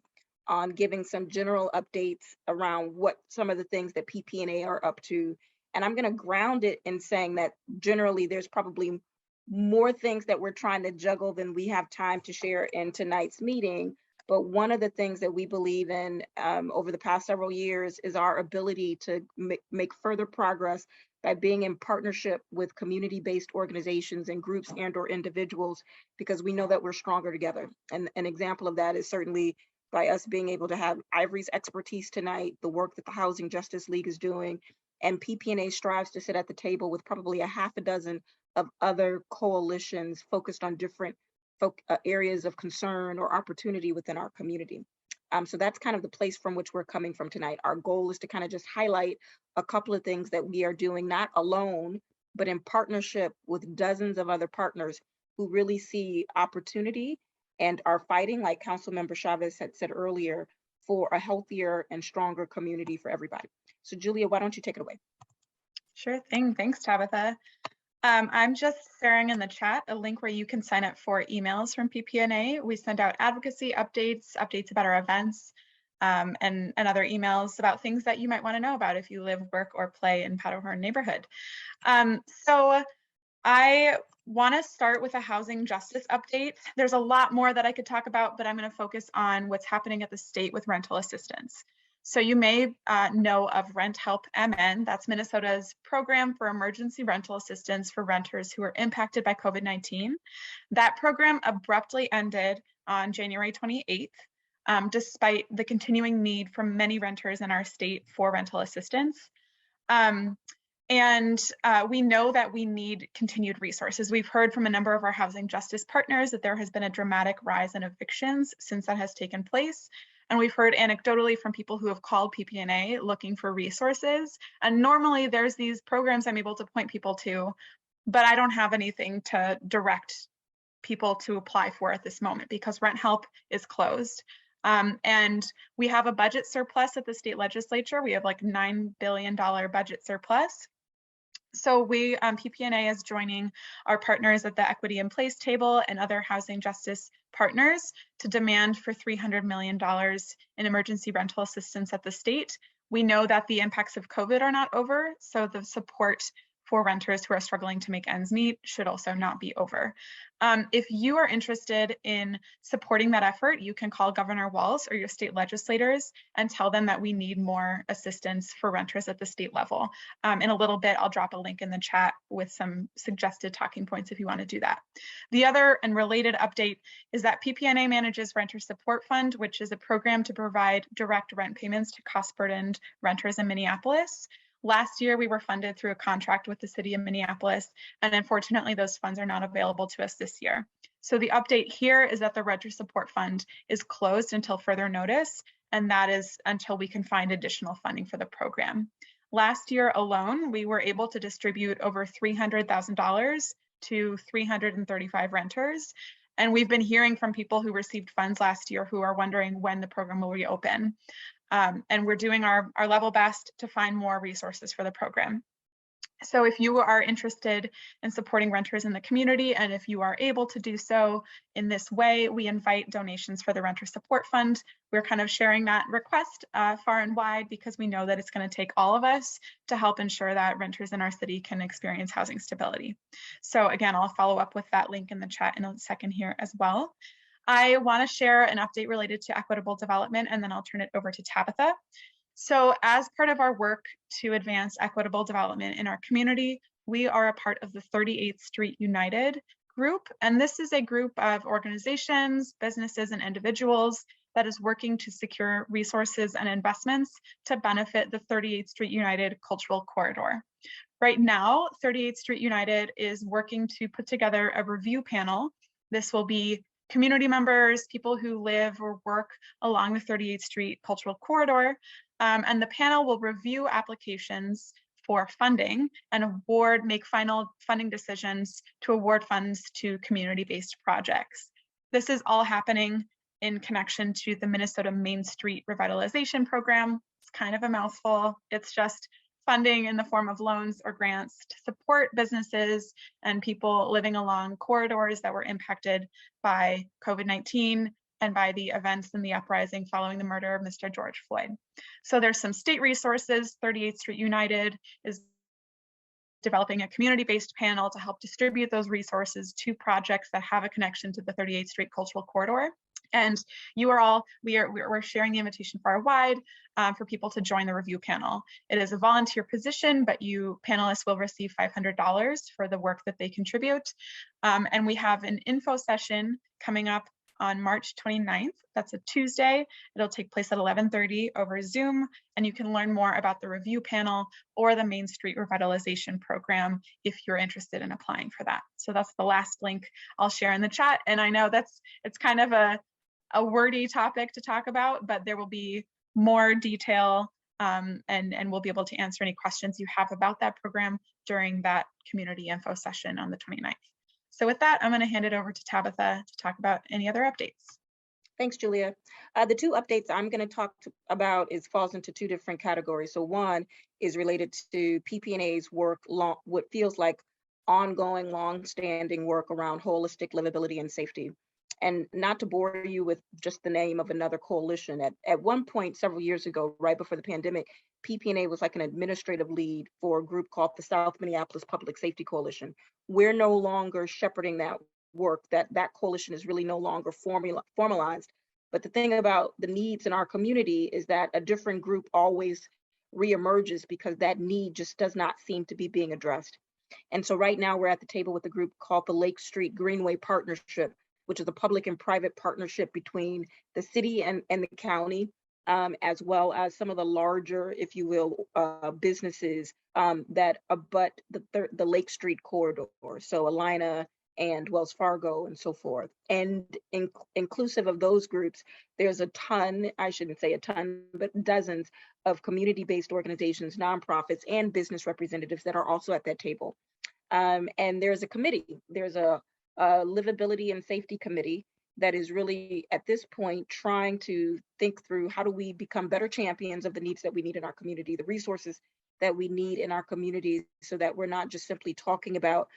on giving some general updates around what some of the things that PPNA are up to. And I'm going to ground it in saying that generally there's probably more things that we're trying to juggle than we have time to share in tonight's meeting. But one of the things that we believe in over the past several years is our ability to make further progress by being in partnership with community-based organizations and groups and or individuals, because we know that we're stronger together. And an example of that is certainly by us being able to have Ivory's expertise tonight, the work that the Housing Justice League is doing, and PPNA strives to sit at the table with probably a half a dozen of other coalitions focused on different areas of concern or opportunity within our community. So that's kind of the place from which we're coming from tonight. Our goal is to kind of just highlight a couple of things that we are doing, not alone, but in partnership with dozens of other partners who really see opportunity and are fighting, like Councilmember Chavez had said earlier, for a healthier and stronger community for everybody. So Julia, why don't you take it away? Sure thing. Thanks, Tabitha. I'm just sharing in the chat a link where you can sign up for emails from PPNA. We send out advocacy updates, updates about our events, and other emails about things that you might want to know about if you live, work, or play in Powderhorn neighborhood. So I want to start with a housing justice update. There's a lot more that I could talk about, but I'm going to focus on what's happening at the state with rental assistance. So you may know of Rent Help MN, that's Minnesota's program for emergency rental assistance for renters who are impacted by COVID-19. That program abruptly ended on January 28th, despite the continuing need from many renters in our state for rental assistance. We know that we need continued resources. We've heard from a number of our housing justice partners that there has been a dramatic rise in evictions since that has taken place. And we've heard anecdotally from people who have called PPNA looking for resources. And normally there's these programs I'm able to point people to, but I don't have anything to direct people to apply for at this moment because Rent Help is closed. And we have a budget surplus at the state legislature. We have like $9 billion budget surplus. So we, PPNA is joining our partners at the Equity in Place table and other housing justice partners to demand for $300 million in emergency rental assistance at the state. We know that the impacts of COVID are not over, so the support for renters who are struggling to make ends meet should also not be over. If you are interested in supporting that effort, you can call Governor Walz or your state legislators and tell them that we need more assistance for renters at the state level. In a little bit, I'll drop a link in the chat with some suggested talking points if you want to do that. The other and related update is that PPNA manages Renter Support Fund, which is a program to provide direct rent payments to cost-burdened renters in Minneapolis. Last year, we were funded through a contract with the city of Minneapolis, and unfortunately, those funds are not available to us this year. So the update here is that the Renter Support Fund is closed until further notice, and that is until we can find additional funding for the program. Last year alone, we were able to distribute over $300,000 to 335 renters, and we've been hearing from people who received funds last year who are wondering when the program will reopen. And we're doing our level best to find more resources for the program. So if you are interested in supporting renters in the community, and if you are able to do so in this way, we invite donations for the Renter Support Fund. We're kind of sharing that request far and wide because we know that it's going to take all of us to help ensure that renters in our city can experience housing stability. So again, I'll follow up with that link in the chat in a second here as well. I want to share an update related to equitable development, and then I'll turn it over to Tabitha. So as part of our work to advance equitable development in our community, we are a part of the 38th Street United group, and this is a group of organizations, businesses, and individuals that is working to secure resources and investments to benefit the 38th Street United Cultural Corridor. Right now, 38th Street United is working to put together a review panel. This will be community members, people who live or work along the 38th Street Cultural Corridor, and the panel will review applications for funding and make final funding decisions to award funds to community-based projects. This is all happening in connection to the Minnesota Main Street Revitalization Program. It's kind of a mouthful. It's just funding in the form of loans or grants to support businesses and people living along corridors that were impacted by COVID-19 and by the events in the uprising following the murder of Mr. George Floyd. So there's some state resources. 38th Street United is developing a community-based panel to help distribute those resources to projects that have a connection to the 38th Street Cultural Corridor. And you are all, we're sharing the invitation far wide for people to join the review panel. It is a volunteer position, but you panelists will receive $500 for the work that they contribute. And we have an info session coming up on March 29th. That's a Tuesday. It'll take place at 11:30 over Zoom, and you can learn more about the review panel or the Main Street Revitalization Program if you're interested in applying for that. So that's the last link I'll share in the chat. And I know it's kind of a wordy topic to talk about, but there will be more detail and we'll be able to answer any questions you have about that program during that community info session on the 29th. So with that, I'm going to hand it over to Tabitha to talk about any other updates. Thanks, Julia. The two updates I'm going to talk about falls into two different categories. So one is related to Ppna's work, what feels like ongoing, long-standing work around holistic livability and safety. And not to bore you with just the name of another coalition, at one point several years ago, right before the pandemic, Ppna was like an administrative lead for a group called the South Minneapolis Public Safety Coalition. We're no longer shepherding that work. That coalition is really no longer formalized. But the thing about the needs in our community is that a different group always reemerges because that need just does not seem to be being addressed. And so right now we're at the table with a group called the Lake Street Greenway Partnership, which is a public and private partnership between the city and the county, as well as some of the larger, if you will, businesses that abut the Lake Street corridor. So Alina and Wells Fargo and so forth. And inclusive of those groups, there's a ton, I shouldn't say a ton, but dozens of community-based organizations, nonprofits, and business representatives that are also at that table. And there's a committee, there's a livability and safety committee that is really at this point trying to think through how do we become better champions of the needs that we need in our community, the resources that we need in our community, so that we're not just simply talking about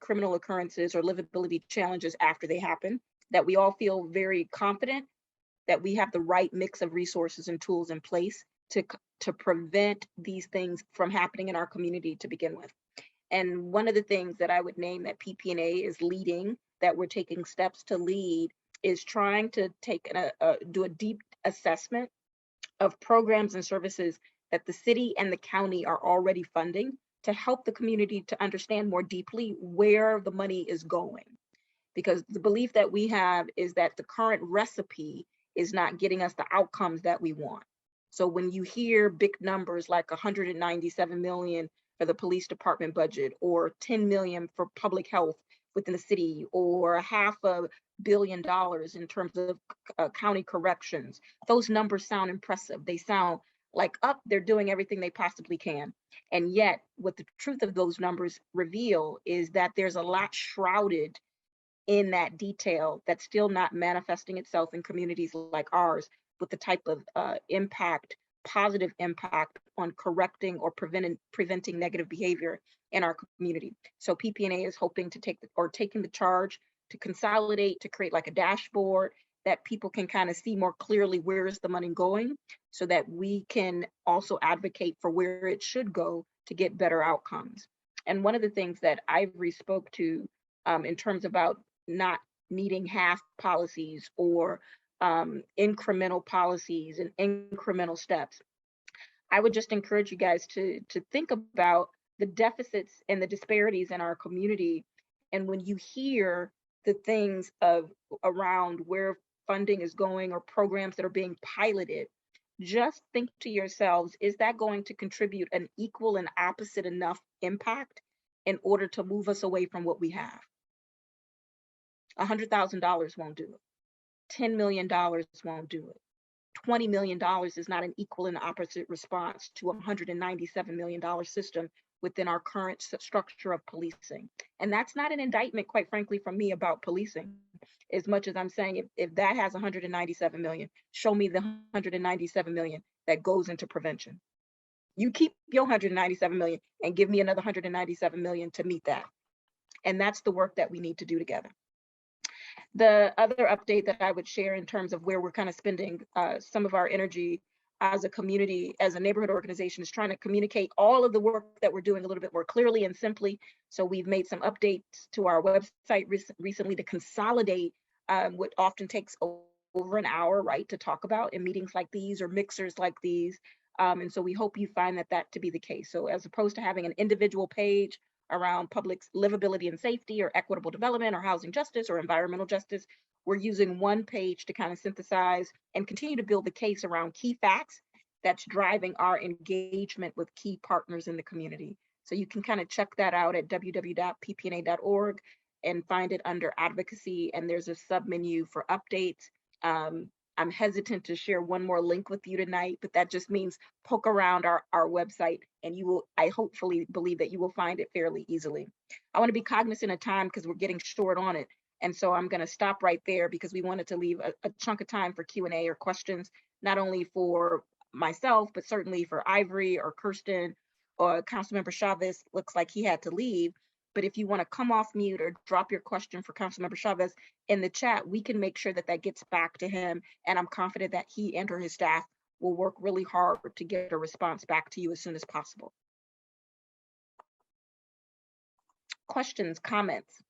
criminal occurrences or livability challenges after they happen, that we all feel very confident that we have the right mix of resources and tools in place to prevent these things from happening in our community to begin with. And one of the things that I would name that Ppna is leading, that we're taking steps to lead, is trying to do a deep assessment of programs and services that the city and the county are already funding to help the community to understand more deeply where the money is going. Because the belief that we have is that the current recipe is not getting us the outcomes that we want. So when you hear big numbers like 197 million for the police department budget, or 10 million for public health within the city, or $500 million in terms of county corrections, those numbers sound impressive. They sound like, they're doing everything they possibly can. And yet, what the truth of those numbers reveal is that there's a lot shrouded in that detail that's still not manifesting itself in communities like ours with the type of positive impact on correcting or preventing negative behavior in our community. So Ppna is hoping to taking the charge to consolidate, to create like a dashboard that people can kind of see more clearly where is the money going, so that we can also advocate for where it should go to get better outcomes. And one of the things that Ivory spoke to in terms about not needing half policies or incremental policies and incremental steps, I would just encourage you guys to think about the deficits and the disparities in our community And when you hear the things of around where funding is going or programs that are being piloted, just think to yourselves, is that going to contribute an equal and opposite enough impact in order to move us away from what we have? $100,000 won't do it. $10 million won't do it. $20 million is not an equal and opposite response to a $197 million system within our current structure of policing. And that's not an indictment, quite frankly, from me about policing, as much as I'm saying, if that has 197 million, show me the 197 million that goes into prevention. You keep your 197 million and give me another 197 million to meet that. And that's the work that we need to do together. The other update that I would share in terms of where we're kind of spending some of our energy as a community, as a neighborhood organization, is trying to communicate all of the work that we're doing a little bit more clearly and simply. So we've made some updates to our website recently to consolidate what often takes over an hour, right, to talk about in meetings like these or mixers like these. And so we hope you find that to be the case. So as opposed to having an individual page around public livability and safety or equitable development or housing justice or environmental justice, we're using one page to kind of synthesize and continue to build the case around key facts that's driving our engagement with key partners in the community. So you can kind of check that out at www.ppna.org and find it under advocacy, and there's a sub-menu for updates. I'm hesitant to share one more link with you tonight, but that just means poke around our website and you will, I hopefully believe that you will find it fairly easily. I want to be cognizant of time because we're getting short on it. And so I'm going to stop right there because we wanted to leave a chunk of time for Q&A or questions, not only for myself, but certainly for Ivory or Kirsten or Councilmember Chavez. Looks like he had to leave. But if you want to come off mute or drop your question for Councilmember Chavez in the chat, we can make sure that that gets back to him. And I'm confident that he and or his staff will work really hard to get a response back to you as soon as possible. Questions, comments?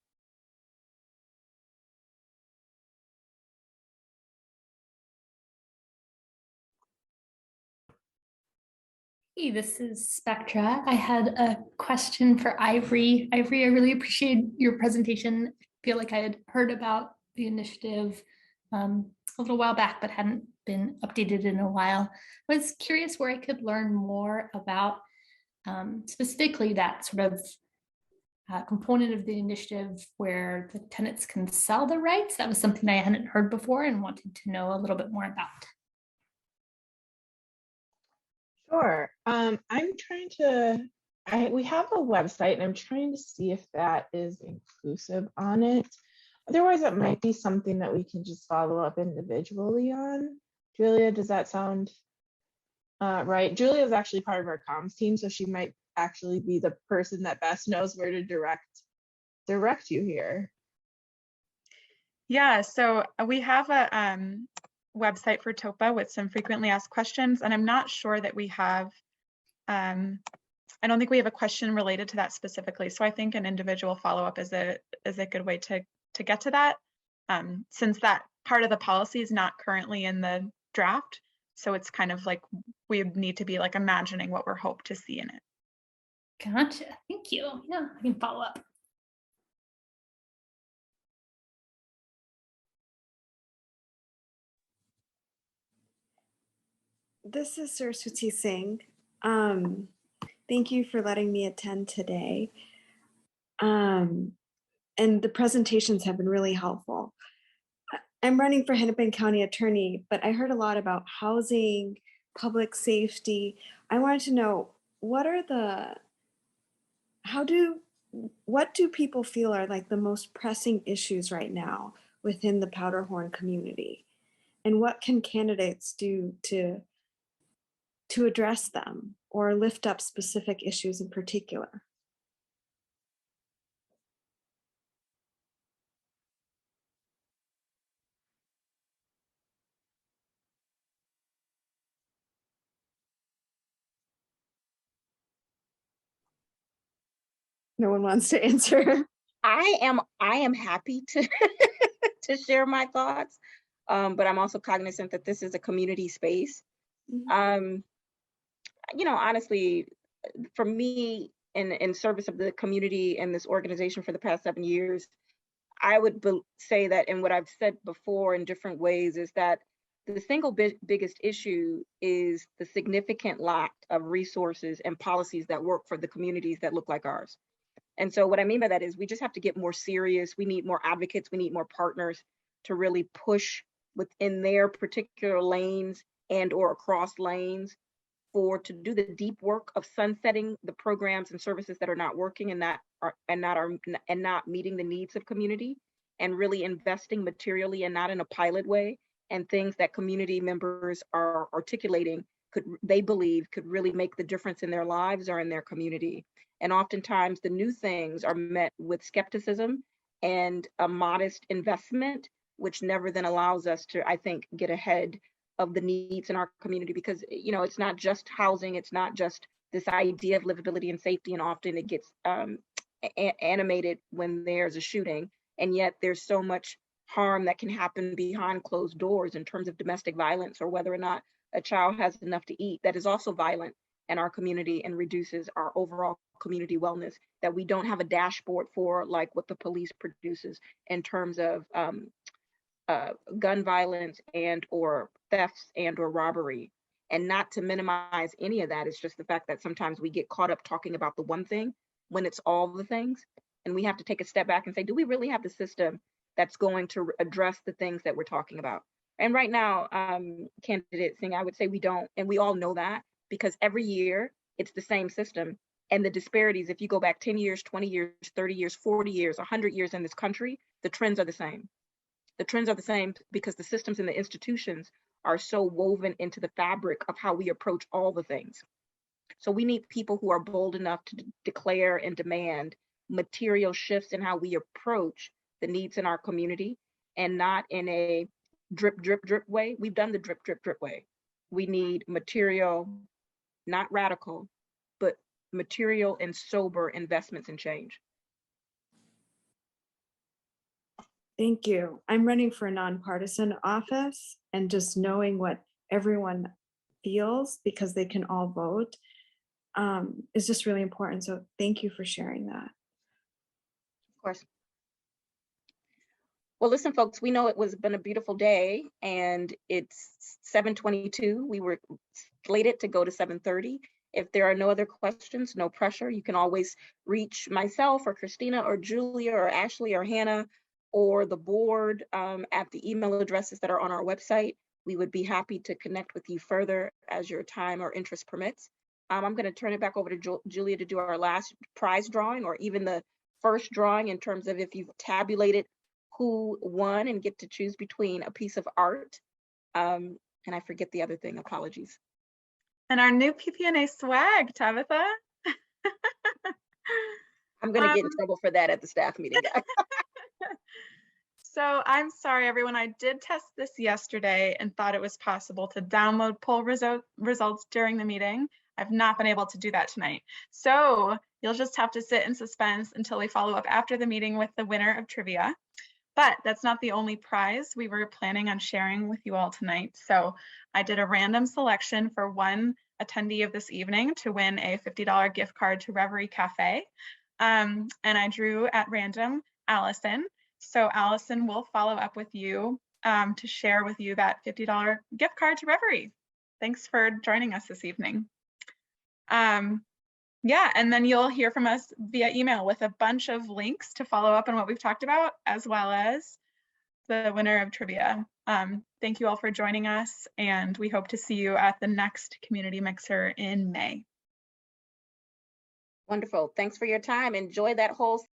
Hey, this is Spectra. I had a question for Ivory. Ivory, I really appreciate your presentation. I feel like I had heard about the initiative a little while back, but hadn't been updated in a while. I was curious where I could learn more about specifically that sort of component of the initiative where the tenants can sell the rights. That was something I hadn't heard before and wanted to know a little bit more about. Sure. I'm trying to, we have a website and I'm trying to see if that is inclusive on it. Otherwise, it might be something that we can just follow up individually on. Julia, does that sound right? Julia is actually part of our comms team, so she might actually be the person that best knows where to direct you here. Yeah, so we have a website for Topa with some frequently asked questions, and I'm not sure that we have, I don't think we have a question related to that specifically. So I think an individual follow-up is a good way to get to that, since that part of the policy is not currently in the draft. So it's kind of like we need to be like imagining what we're hoped to see in it. Gotcha. Thank you. Yeah, I can follow up. This is Saraswati Singh. Thank you for letting me attend today. And the presentations have been really helpful. I'm running for Hennepin County Attorney, but I heard a lot about housing, public safety. I wanted to know, what do people feel are like the most pressing issues right now within the Powderhorn community? And what can candidates do to address them or lift up specific issues in particular? No one wants to answer. I am happy to to share my thoughts, but I'm also cognizant that this is a community space. Mm-hmm. You know, honestly, for me, in service of the community and this organization for the past 7 years, I would say that, and what I've said before in different ways, is that the single biggest issue is the significant lack of resources and policies that work for the communities that look like ours. And so what I mean by that is we just have to get more serious. We need more advocates. We need more partners to really push within their particular lanes and or across lanes to do the deep work of sunsetting the programs and services that are not working and not meeting the needs of community, and really investing materially and not in a pilot way, and things that community members are articulating they believe could really make the difference in their lives or in their community. And oftentimes the new things are met with skepticism and a modest investment, which never then allows us to, I think, get ahead of the needs in our community, because it's not just housing, it's not just this idea of livability and safety, and often it gets animated when there's a shooting, and yet there's so much harm that can happen behind closed doors in terms of domestic violence, or whether or not a child has enough to eat, that is also violent in our community and reduces our overall community wellness, that we don't have a dashboard for, like what the police produces in terms of gun violence and or thefts and or robbery. And not to minimize any of that, it's just the fact that sometimes we get caught up talking about the one thing when it's all the things. And we have to take a step back and say, do we really have the system that's going to address the things that we're talking about? And right now, candidate Singh, I would say we don't. And we all know that, because every year it's the same system. And the disparities, if you go back 10 years, 20 years, 30 years, 40 years, 100 years in this country, the trends are the same. The trends are the same because the systems and the institutions are so woven into the fabric of how we approach all the things. So we need people who are bold enough to declare and demand material shifts in how we approach the needs in our community, and not in a drip, drip, drip way. We've done the drip, drip, drip way. We need material, not radical, but material and sober investments and change. Thank you. I'm running for a nonpartisan office, and just knowing what everyone feels, because they can all vote, is just really important. So thank you for sharing that. Of course. Well, listen, folks, we know it was been a beautiful day, and it's 7:22. We were slated to go to 7:30. If there are no other questions, no pressure. You can always reach myself or Christina or Julia or Ashley or Hannah or the board at the email addresses that are on our website. We would be happy to connect with you further as your time or interest permits. I'm going to turn it back over to Julia to do our last prize drawing, or even the first drawing, in terms of if you've tabulated who won and get to choose between a piece of art. And I forget the other thing, apologies. And our new PPNA swag, Tabitha. I'm going to get in trouble for that at the staff meeting. So I'm sorry, everyone. I did test this yesterday and thought it was possible to download poll results during the meeting. I've not been able to do that tonight. So you'll just have to sit in suspense until we follow up after the meeting with the winner of trivia. But that's not the only prize we were planning on sharing with you all tonight. So I did a random selection for one attendee of this evening to win a $50 gift card to Reverie Cafe. And I drew at random Allison. So Allison will follow up with you to share with you that $50 gift card to Reverie. Thanks for joining us this evening. Yeah, and then you'll hear from us via email with a bunch of links to follow up on what we've talked about, as well as the winner of trivia. Thank you all for joining us, and we hope to see you at the next Community Mixer in May. Wonderful. Thanks for your time. Enjoy that whole